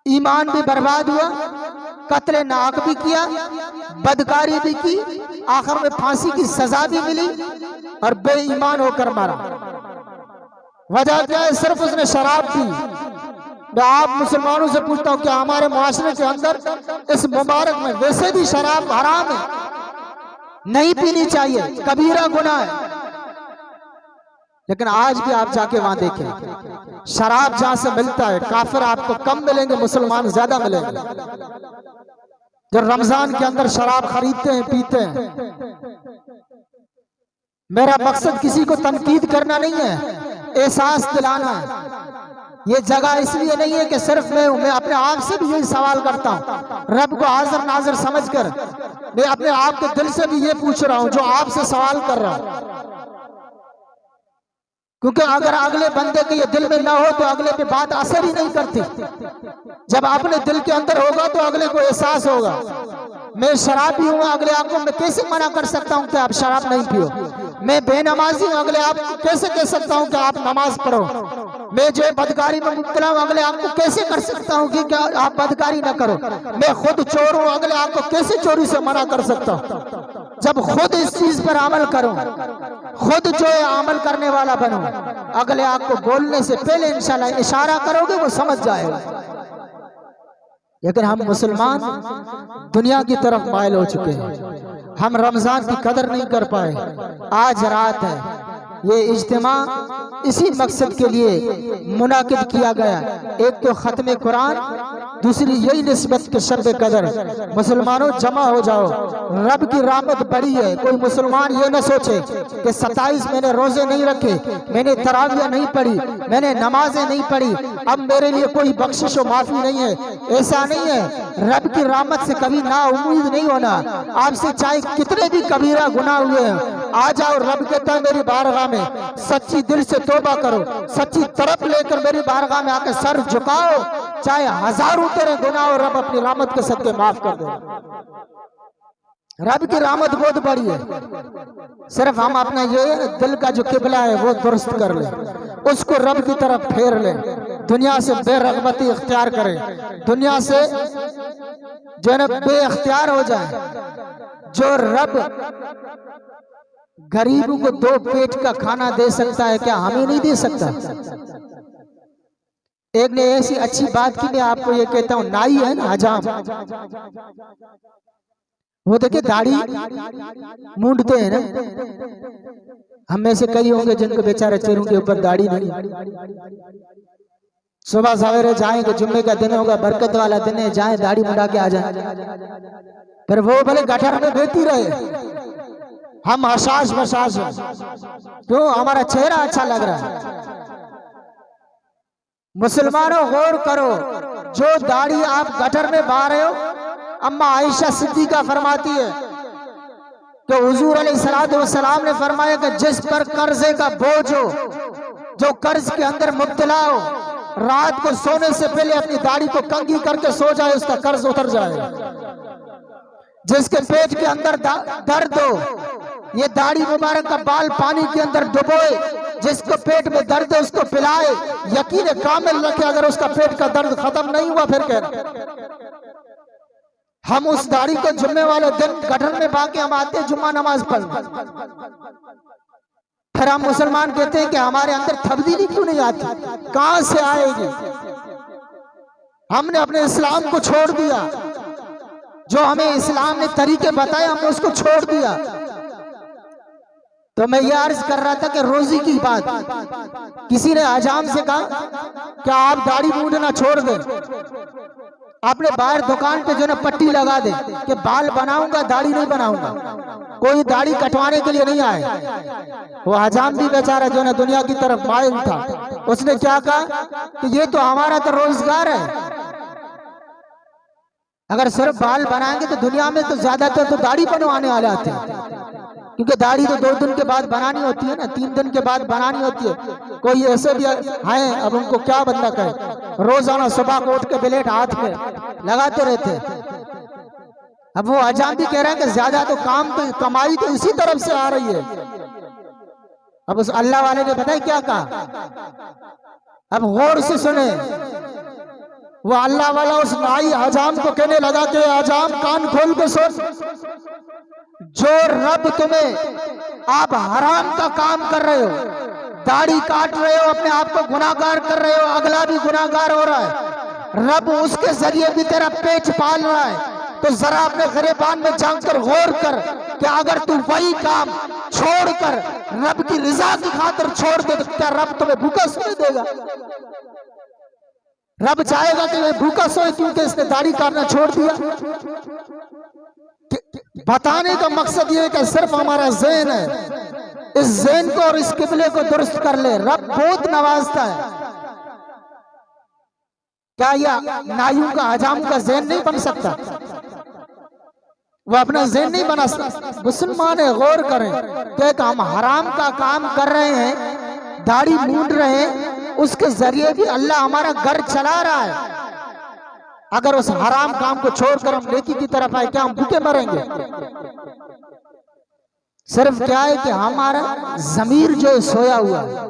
ईमान भी बर्बाद हुआ, कत्ले नाक भी किया, बदकारी भी की, आखिर में फांसी की सजा भी मिली और बेईमान होकर मरा। वजह क्या है? सिर्फ उसने शराब पी। मैं आप मुसलमानों से पूछता हूँ, क्या हमारे मुआशरे के अंदर इस मुबारक में वैसे भी शराब हराम है, नहीं पीनी चाहिए, कबीरा गुनाह है। लेकिन आज भी आप जाके वहां देखें, शराब जहां से मिलता है काफिर आपको कम मिलेंगे, मुसलमान ज्यादा मिलेंगे। जो रमजान के अंदर शराब खरीदते हैं, पीते हैं। मेरा मकसद किसी को तनकीद करना नहीं है, एहसास दिलाना है। ये जगह इसलिए नहीं है कि सिर्फ मैं अपने आप से भी यही सवाल करता हूँ, रब को हाजिर नाजिर समझकर मैं अपने आप के दिल से भी ये पूछ रहा हूँ जो आपसे सवाल कर रहा हूँ। क्योंकि अगर अगले बंदे के ये दिल में ना हो तो अगले पे बात असर ही नहीं करती। जब अपने दिल के अंदर होगा तो अगले को एहसास होगा। मैं शराबी हूँ, अगले आपको मैं कैसे मना कर सकता हूँ कि आप शराब नहीं पियो? मैं बेनमाजी हूँ, अगले आप कैसे कह सकता हूँ कि आप नमाज पढ़ो? मैं जो बदकारी में मुब्तला हूँ, अगले आपको कैसे कर सकता हूँ कि क्या आप बदकारी ना करो? मैं खुद चोर हूँ, अगले आपको कैसे चोरी से मना कर सकता हूँ? जब खुद इस चीज पर अमल करूं, खुद जो है अमल करने वाला बनूं, अगले आपको बोलने से पहले इंशाल्लाह इशारा करोगे वो समझ जाएगा। लेकिन हम मुसलमान दुनिया की तरफ माइल हो चुके हैं, हम रमजान की कदर नहीं कर पाए। आज रात है, ये इज्तिमा इसी मकसद के लिए मुनाकिद किया गया। एक तो खत्म कुरान, दूसरी यही निस्बत के शब कदर। मुसलमानों जमा हो जाओ, रब की रहमत बड़ी है। कोई मुसलमान ये न सोचे कि 27 मैंने रोजे नहीं रखे, मैंने तरावियां नहीं पढ़ी, मैंने नमाजें नहीं पढ़ी, अब मेरे लिए कोई बख्शिश और माफी नहीं है। ऐसा नहीं है। रब की रहमत से कभी ना उम्मीद नहीं होना। आपसे चाहे कितने भी कबीरा गुनाह हुए हैं, आ जाओ, रब कहता है मेरी बारगाह में सच्ची दिल से तौबा करो, सच्ची तरफ लेकर मेरी बारगाह में आकर सर झुकाओ, चाहे हजारों तेरे गुनाह और रब अपनी रहमत के सदके माफ कर दे। रब की रहमत बहुत बड़ी है। सिर्फ हम अपना ये दिल का जो किबला है वो दुरुस्त कर ले, उसको रब की तरफ फेर ले, दुनिया से बेरगबती इख्तियार करे, दुनिया से जो है बेइख्तियार हो जाए। जो रब गरीबों को 2 पेट का खाना दे सकता है, क्या हमें नहीं दे सकता? एक ने ऐसी अच्छी बात की, मैं आपको ये कहता हूँ, नाई है ना हजाम, वो देखिए दाढ़ी मूंढते हैं ना। हम में से कई होंगे जिनको बेचारे चेहरों के ऊपर दाढ़ी नहीं। सुबह सवेरे जाएंगे, जुम्मे का दिन होगा, बरकत वाला दिन है, जाएं दाढ़ी मुंडा के आ जाए। फिर वो भले गटर में बेती रहे, हम हसास बसास हैं, क्यों? हमारा चेहरा अच्छा लग रहा है। मुसलमानों गौर करो, जो दाढ़ी आप गटर में बहा रहे हो, अम्मा आयशा सिद्दीका फरमाती है कि हुजूर अलैहिस्सलाम ने फरमाया कि जिस पर कर्जे का बोझ हो, जो कर्ज के अंदर मुब्तला हो, रात को सोने से पहले अपनी दाढ़ी को कंघी करके सो जाए, उसका कर्ज उतर जाएगा। जिसके पेट के अंदर दर्द हो, ये दाढ़ी मुबारक का बाल पानी के अंदर डुबोए, जिसको पेट में दर्द है उसको पिलाए, यकीन कामिल रखे, अगर उसका पेट का दर्द खत्म नहीं हुआ फिर कह हम उस दाढ़ी को जुम्मे वाले दिन गटर में बाके हम आते जुम्मा नमाज पढ़, फिर हम मुसलमान कहते हैं कि हमारे अंदर तब्दीली क्यों नहीं आती, कहां से आएगी? हमने अपने इस्लाम को छोड़ दिया, जो हमें इस्लाम ने तरीके बताए हमने उसको छोड़ दिया। तो मैं ये अर्ज कर रहा था कि रोजी की बात, किसी ने हजाम से कहा कि आप दाढ़ी मूंढना छोड़ दें, आपने बाहर दुकान पे जो ना पट्टी लगा दे कि बाल बनाऊंगा दाढ़ी नहीं बनाऊंगा, कोई दाढ़ी कटवाने के लिए नहीं आए। वो हजाम भी बेचारा जो ना दुनिया की तरफ माइल था, उसने क्या कहा कि ये तो हमारा तो रोजगार है, अगर सिर्फ बाल बनाएंगे तो दुनिया में तो ज्यादातर तो दाढ़ी बनवाने वाले आते हैं, क्योंकि दाढ़ी तो 2 दिन के बाद बनानी होती है ना, 3 दिन के बाद बनानी होती है। कोई ऐसे भी हैं, अब उनको क्या बंदा कहे, रोजाना सुबह को उठ के ब्लेड हाथ में लगाते रहते। अब वो हजाम भी कह रहे हैं कि ज्यादा तो काम तो कमाई तो इसी तरफ से आ रही है। अब उस अल्लाह वाले ने बताया क्या कहा, अब गौर से सुने। वो अल्लाह वाला उस नाई हजाम को कहने लगा कि हजाम कान खोल के सुन, जो रब तुम्हें, आप हराम का काम कर रहे हो, दाढ़ी काट रहे हो, अपने आप को गुनाहगार कर रहे हो, अगला भी गुनाहगार हो रहा है, रब उसके जरिए भी तेरा पेट पाल रहा है। तो जरा अपने गिरबान में जानकर गौर कर कि अगर तू वही काम छोड़कर रब की रिजा की खातिर छोड़ दे तो क्या रब तुम्हें भूखा सोने देगा? रब चाहेगा कि मैं भूखा सोए क्योंकि इसने दाढ़ी काटना छोड़ दिया? बताने का मकसद ये है कि सिर्फ हमारा ज़हन है, इस ज़हन को और इस किबले को दुरुस्त कर ले, रब बहुत नवाजता है। क्या यह नाइयों का हजाम का ज़हन नहीं बन सकता? वो अपना ज़हन नहीं बना सकता। मुसलमान है, गौर करें कि हम हराम का काम कर रहे हैं, दाढ़ी मूंढ रहे हैं, उसके जरिए भी अल्लाह हमारा घर चला रहा है। अगर उस हराम काम को छोड़कर हम नेकी की तरफ आए, क्या हम भूखे मरेंगे? सिर्फ क्या है कि हमारा जमीर जो है सोया हुआ है,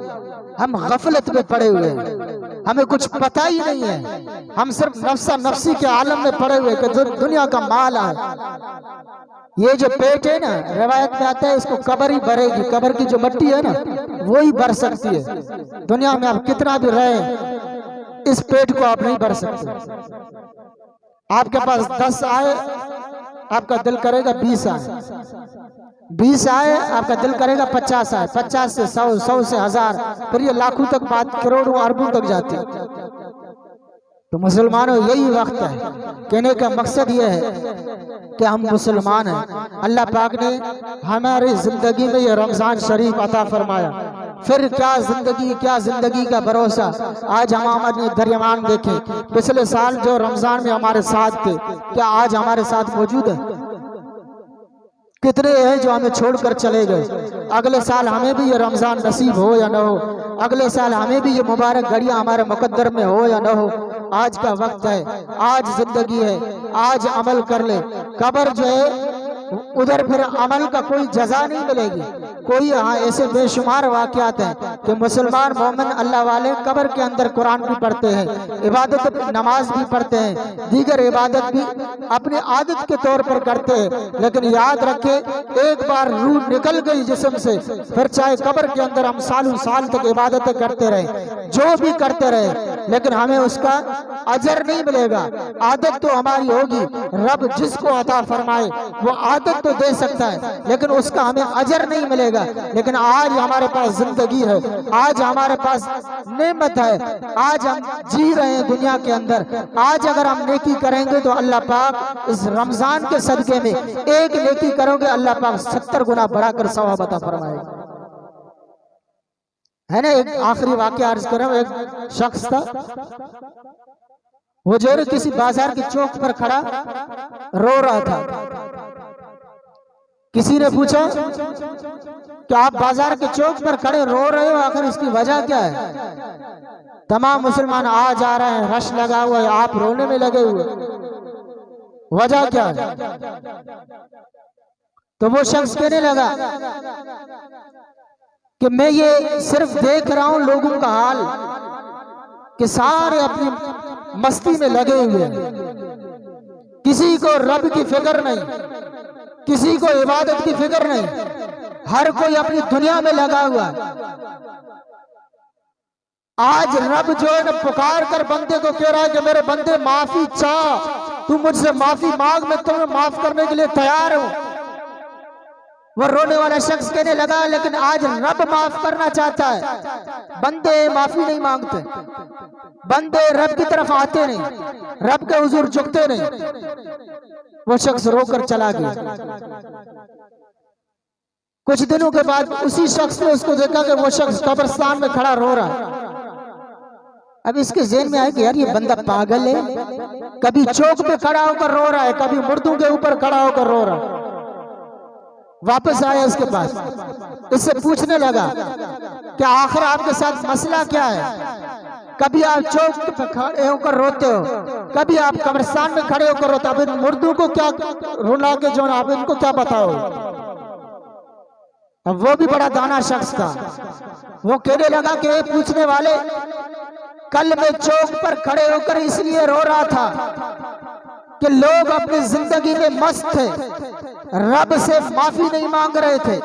हम गफलत में पड़े हुए हैं, हमें कुछ पता ही नहीं है, हम सिर्फ नफ्सा नफ्सी के आलम में पड़े हुए कि जो दुनिया का माल है। ये जो पेट है ना, रिवायत में आता है इसको कब्र ही भरेगी, कब्र की जो मट्टी है ना वो ही भर सकती है। दुनिया में आप कितना भी रहे, इस पेट को आप नहीं भर सकते। आपके पास 10 आए, आपका दिल करेगा 20 आए, 20 आए आपका दिल करेगा 50 आए, 50 से 100, 100 से 1000, फिर ये लाखों तक बात, करोड़ों अरबों तक जाती है। तो मुसलमानों यही वक्त है, कहने का मकसद ये है कि हम मुसलमान हैं। अल्लाह पाक ने हमारी जिंदगी में ये रमजान शरीफ अता फरमाया, फिर क्या जिंदगी का भरोसा। आज हम अपने दरमियान देखें, पिछले साल जो रमजान में हमारे साथ थे, क्या आज हमारे साथ मौजूद है? कितने हैं जो हमें छोड़कर चले गए? अगले साल हमें भी ये रमजान नसीब हो या न हो, अगले साल हमें भी ये मुबारक घड़ियां हमारे मुकद्दर में हो या न हो, आज का वक्त है, आज जिंदगी है, आज अमल कर ले। कब्र जो है उधर फिर अमल का कोई जजा नहीं मिलेगी। कोई यहाँ ऐसे बेशुमार वाक़यात हैं कि मुसलमान मोमिन अल्लाह वाले कब्र के अंदर कुरान भी पढ़ते हैं, इबादत नमाज भी पढ़ते हैं, दीगर इबादत भी अपने आदत के तौर पर करते हैं। लेकिन याद रखे, एक बार रूह निकल गई जिस्म से, फिर चाहे कब्र के अंदर हम सालों साल तक इबादतें करते रहे, जो भी करते रहे, लेकिन हमें उसका अजर नहीं मिलेगा। आदत तो हमारी होगी, रब जिसको अता फरमाए वो आदत तो दे सकता है, लेकिन उसका हमें अजर नहीं मिलेगा। लेकिन आज हमारे पास जिंदगी है, आज हमारे पास नेमत है, आज हम जी रहे हैं दुनिया के अंदर। आज अगर हम नेकी करेंगे तो अल्लाह पाक इस रमजान के सदके में एक नेकी करोगे, अल्लाह पाक 70 गुना बढ़ाकर सवाब अता फरमाएगा, है ना। एक आखिरी वाकया अर्ज कर रहा हूं। एक शख्स था, वो जो किसी बाजार की चौक पर खड़ा रो रहा था। किसी ने पूछा कि आप बाजार के चौक पर खड़े रो रहे हो, आखिर इसकी वजह क्या है? तमाम मुसलमान आ जा रहे हैं, रश लगा हुआ है, आप रोने में लगे हुए, वजह क्या है? तो वो शख्स कहने लगा कि मैं ये सिर्फ देख रहा हूं लोगों का हाल कि सारे अपनी मस्ती में लगे हुए हैं, किसी को रब की फिक्र नहीं, किसी को इबादत की फिक्र नहीं, हर कोई अपनी दुनिया में लगा हुआ है। आज रब जो है ना पुकार कर बंदे को कह रहा है कि मेरे बंदे माफी चाह, तू मुझसे माफी मांग, मैं तुम्हें माफ करने के लिए तैयार हूं। वो रोने वाला शख्स कहने लगा लेकिन आज रब माफ करना चाहता है, बंदे माफी नहीं मांगते, बंदे रब की तरफ आते नहीं, रब के हुजूर झुकते नहीं। वो शख्स रोकर चला गया। कुछ दिनों के बाद उसी शख्स ने उसको देखा कि वो शख्स कब्रिस्तान में खड़ा रो रहा है। अब इसके ज़हन में आया कि यार ये बंदा पागल है, कभी चौक पे खड़ा होकर रो रहा है, कभी मुर्दों के ऊपर खड़ा होकर रो रहा है। वापस आया इसके पास, इससे पूछने लगा कि आखिर आपके साथ मसला क्या है? कभी आप चौक पे खड़े होकर रोते हो, कभी आप कब्रिस्तान में खड़े होकर रोते हो, अब इन मुर्दों को क्या रुला के जो आप इनको क्या बताओ? अब वो भी बड़ा दाना शख्स था, वो कहने लगा कि पूछने वाले, कल मैं चौक पर खड़े होकर इसलिए रो रहा था कि लोग अपनी जिंदगी में मस्त थे, रब से माफी नहीं मांग रहे थे,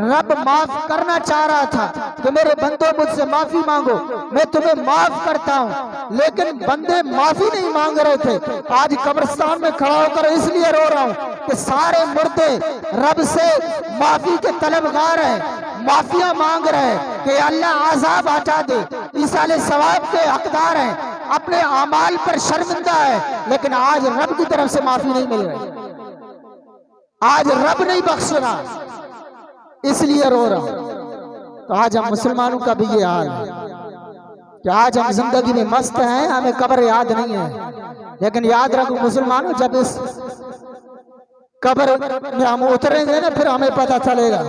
रब माफ करना चाह रहा था कि मेरे बंदों मुझसे माफी मांगो, मैं तुम्हें माफ करता हूं, लेकिन बंदे माफी नहीं मांग रहे थे। आज कब्रिस्तान में खड़ा होकर इसलिए रो रहा हूं कि सारे मुर्दे रब से माफी के तलबगार हैं, माफिया मांग रहे हैं कि अल्लाह आजाब हटा दे, ईसाले सवाब के हकदार हैं, अपने अमाल पर शर्मिंदा है, लेकिन आज रब की तरफ से माफी नहीं मिल रही, आज रब नहीं बख्श रहा, इसलिए रो रहा हूं। तो आज हम मुसलमानों का भी ये हाल है कि आज हम जिंदगी में मस्त हैं, हमें कब्र याद नहीं है, लेकिन याद रखो मुसलमानों, जब इस कब्र में हम उतरेंगे ना फिर हमें पता चलेगा,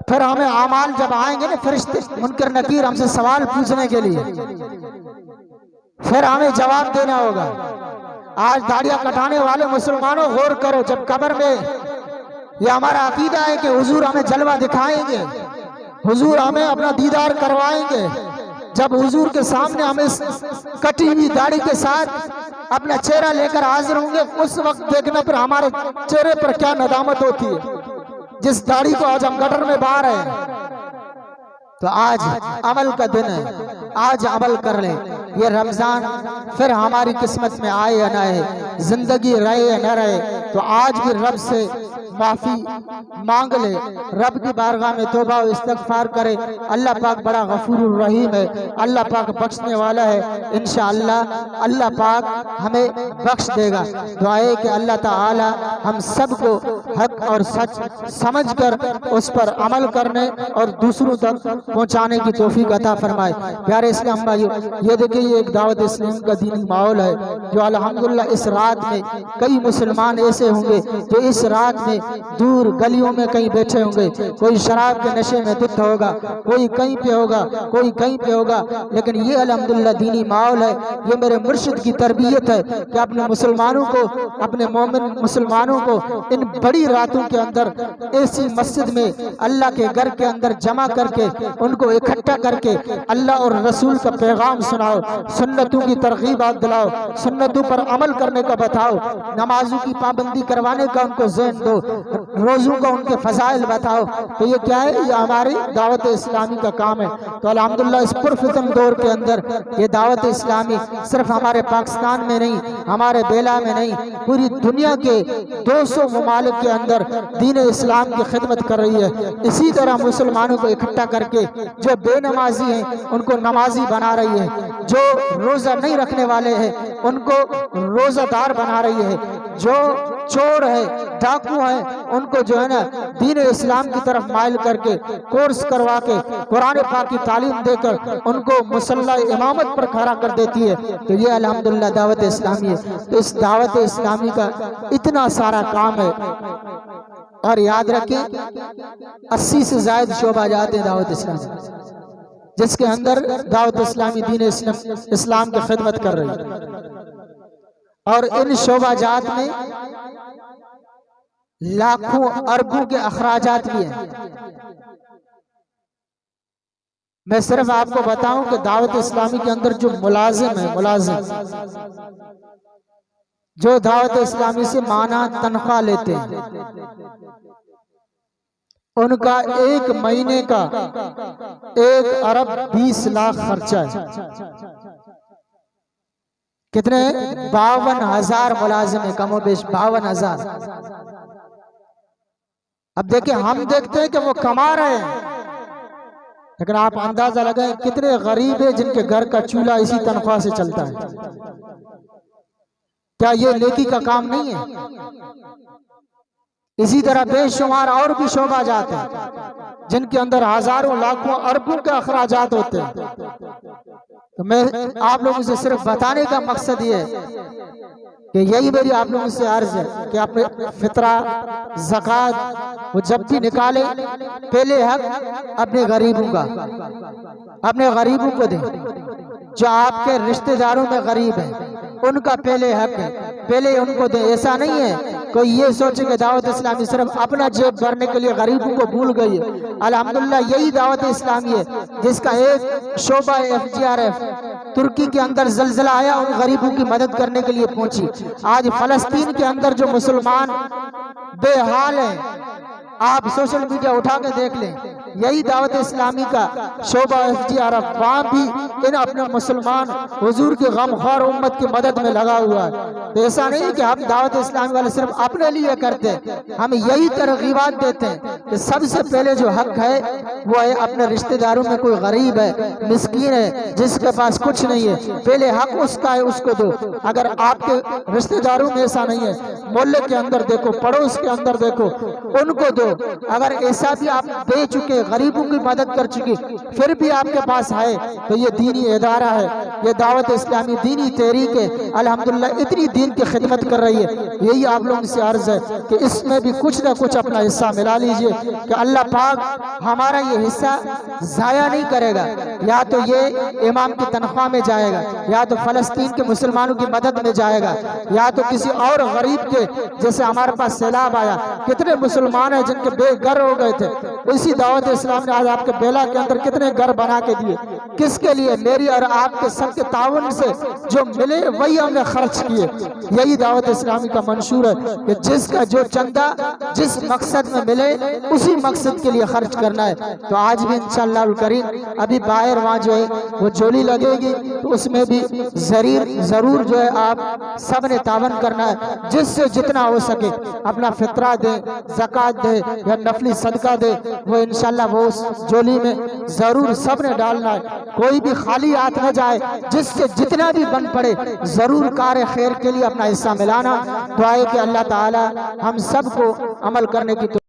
फिर हमें आमाल जब आएंगे ना फरिश्ते मुनकर नकीर हमसे सवाल पूछने के लिए, फिर हमें जवाब देना होगा। आज दाढ़ियां कटाने वाले मुसलमानों गौर करो, जब कब्र में ये हमारा अकीदा है कि हुजूर हमें जलवा दिखाएंगे, हुजूर हमें अपना दीदार करवाएंगे, जब हुजूर के सामने हम इस कटी हुई दाढ़ी के साथ अपना चेहरा लेकर हाजिर होंगे, उस वक्त देखना फिर हमारे चेहरे पर क्या नदामत होती है, जिस दाढ़ी को आज हम गटर में बहा रहे हैं। तो आज अमल का दिन है, आज अमल कर ले। ये रमजान फिर हमारी किस्मत में आए या ना आए, जिंदगी रहे या न रहे, तो आज भी रब से माफी मांग ले, रब की बारगाह में तौबा और इस्तगफार करे। अल्लाह पाक बड़ा गफूरुर रहीम है, अल्लाह पाक बख्शने वाला है, इंशाअल्लाह अल्लाह पाक हमें बख्श देगा। दुआ है कि अल्लाह ताला हम सबको हक और सच समझकर उस पर अमल करने और दूसरों तक पहुंचाने की तौफीक अता फरमाए। प्यारे इस्लाम भाइयों, ये देखिए ये एक दावत इस्लाम का दीनी माहौल है जो अल्हम्दुलिल्लाह इस रात में कई मुसलमान ऐसे होंगे जो इस रात में दूर गलियों में कहीं बैठे होंगे, कोई शराब के नशे में धुत होगा, कोई कहीं पे होगा, कोई कहीं पे होगा, लेकिन ये अल्हम्दुलिल्लाह दीनी माहौल है। ये मेरे मुर्शिद की तरबियत है कि अपने मुसलमानों को, अपने मोमिन मुसलमानों को इन बड़ी रातों के अंदर ऐसी मस्जिद में अल्लाह के घर के अंदर जमा करके उनको इकट्ठा करके अल्लाह और रसूल का पैगाम सुनाओ, सुन्नतों की तरगीबात दिलाओ, सुन्नतों पर अमल करने का बताओ, नमाजों की पाबंदी करवाने का उनको ज़हन दो, रोज़ों का उनके फ़ज़ाइल बताओ। तो ये क्या है, ये हमारी दावत इस्लामी का काम है। तो अल्हम्दुलिल्लाह इस पुरफितन दौर के अंदर ये दावत इस्लामी सिर्फ हमारे पाकिस्तान में नहीं, हमारे बेला में नहीं, पूरी दुनिया के 200 ममालिक के अंदर दीन इस्लाम की खिदमत कर रही है। इसी तरह मुसलमानों को इकट्ठा करके जो बेनमाजी हैं उनको नमाजी बना रही है, जो रोज़ा नहीं रखने वाले हैं उनको रोज़ादार बना रही है, जो चोर है, डाकू है, उनको जो है ना दीन इस्लाम की तरफ माइल करके कोर्स करवा के कुरान पाक की तालीम देकर उनको मुसल्ला इमामत पर खड़ा कर देती है। तो ये अल्हम्दुलिल्लाह दावत इस्लामी है। तो इस दावत इस्लामी का इतना सारा काम है। और याद रखें 80 से ज़ायद शोबा जाते हैं दावत इस्लामी, जिसके अंदर दावत इस्लामी दीन इस्लाम की खिदमत कर रही है। और इन शोबाजात में लाखों अरबों के अखराजात भी हैं। मैं सिर्फ आपको बताऊं कि दावत इस्लामी के अंदर जो मुलाजिम है, जो दावत इस्लामी से माना तनख्वाह लेते हैं, उनका एक महीने का 1 अरब 20 लाख खर्चा है। कितने? 52,000 मुलाजिम है, कमो बेश 52,000। अब देखिए, हम देखते हैं कि वो कमा रहे हैं, लेकिन आप अंदाजा लगाएं कितने गरीब है जिनके घर का चूल्हा इसी तनख्वाह से चलता है। क्या ये नेकी का काम नहीं है? इसी तरह बेशुमार और भी शोबा जाते हैं जिनके अंदर हजारों लाखों अरबों के अखराजात होते हैं। तो मैं आप लोगों से सिर्फ बताने का मकसद ये है कि यही मेरी आप लोगों से अर्ज है कि अपने फितरा ज़कात वो जब भी निकाले, पहले हक अपने गरीबों का, अपने गरीबों को दें। जो आपके रिश्तेदारों में गरीब हैं उनका पहले हक है, पहले उनको दें। ऐसा नहीं है कोई ये सोचे कि दावत इस्लामी सिर्फ अपना जेब भरने के लिए गरीबों को भूल गई है। अल्हम्दुलिल्लाह यही दावत इस्लामी है जिसका एक शोबा FGRF तुर्की के अंदर जलजला आया, उन गरीबों की मदद करने के लिए पहुंची। आज फलस्तीन के अंदर जो मुसलमान बेहाल हैं, आप सोशल मीडिया उठा के देख लें, यही दावत इस्लामी का शोबा FGRF वहाँ भी इन अपने मुसलमान हुजूर के गमख्वार उम्मत की मदद में लगा हुआ है। तो ऐसा नहीं कि हम दावत इस्लामी वाले सिर्फ अपने लिए करते हैं, हम यही तरगीबात देते हैं कि सबसे पहले जो हक है वो है अपने रिश्तेदारों में कोई गरीब है, मिस्कीन है, जिसके पास कुछ नहीं है, पहले हक उसका है, उसको दो। अगर आपके रिश्तेदारों में ऐसा नहीं है, मोहल्ले के अंदर देखो, पड़ोस के अंदर देखो, उनको दो। अगर ऐसा भी आप दे चुके, गरीबों की मदद कर चुके, फिर भी आपके पास है, तो ये दीनी इदारा है, ये दावत इस्लामी दीनी तहरीक है। अल्हम्दुलिल्लाह इतनी दीन की खिदमत कर रही है। यही आप लोगों से अर्ज है कि इसमें भी कुछ ना कुछ अपना हिस्सा मिला लीजिए कि अल्लाह पाक हमारा ये हिस्सा जाया नहीं करेगा। या तो ये इमाम की तनख्वाह में जाएगा, या तो फलस्तीन के मुसलमानों की मदद में जाएगा, या तो किसी और गरीब के, जैसे हमारे पास सैलाब आया, कितने मुसलमान हैं जिनके बेघर हो गए थे, इसी दावत इस्लाम ने आज आपके बेला के अंदर कितने घर बना के दिए। किसके लिए? मेरी और आपके सबके ताउन से जो मिले वही हमने खर्च किए। यही दावत इस्लामी का मंशूर है कि जिसका जो चंदा जिस मकसद में मिले उसी मकसद के लिए खर्च करना है। तो आज भी इंशाअल्लाह करीम अभी बाहर वहाँ जो है वो जोली लगेगी, तो उसमें भी जरूर जो है आप सब ने तावन करना है। जिससे जितना हो सके अपना फितरा दे, ज़कात दे या नफली सदका दे, वो इंशाअल्लाह वो उस जोली में जरूर सब ने डालना है। कोई भी खाली हाथ न जाए, जिससे जितना भी बन पड़े जरूर कार्य खैर के लिए अपना हिस्सा मिलाना। दुआ है कि अल्लाह ताला हम सबको अमल करने की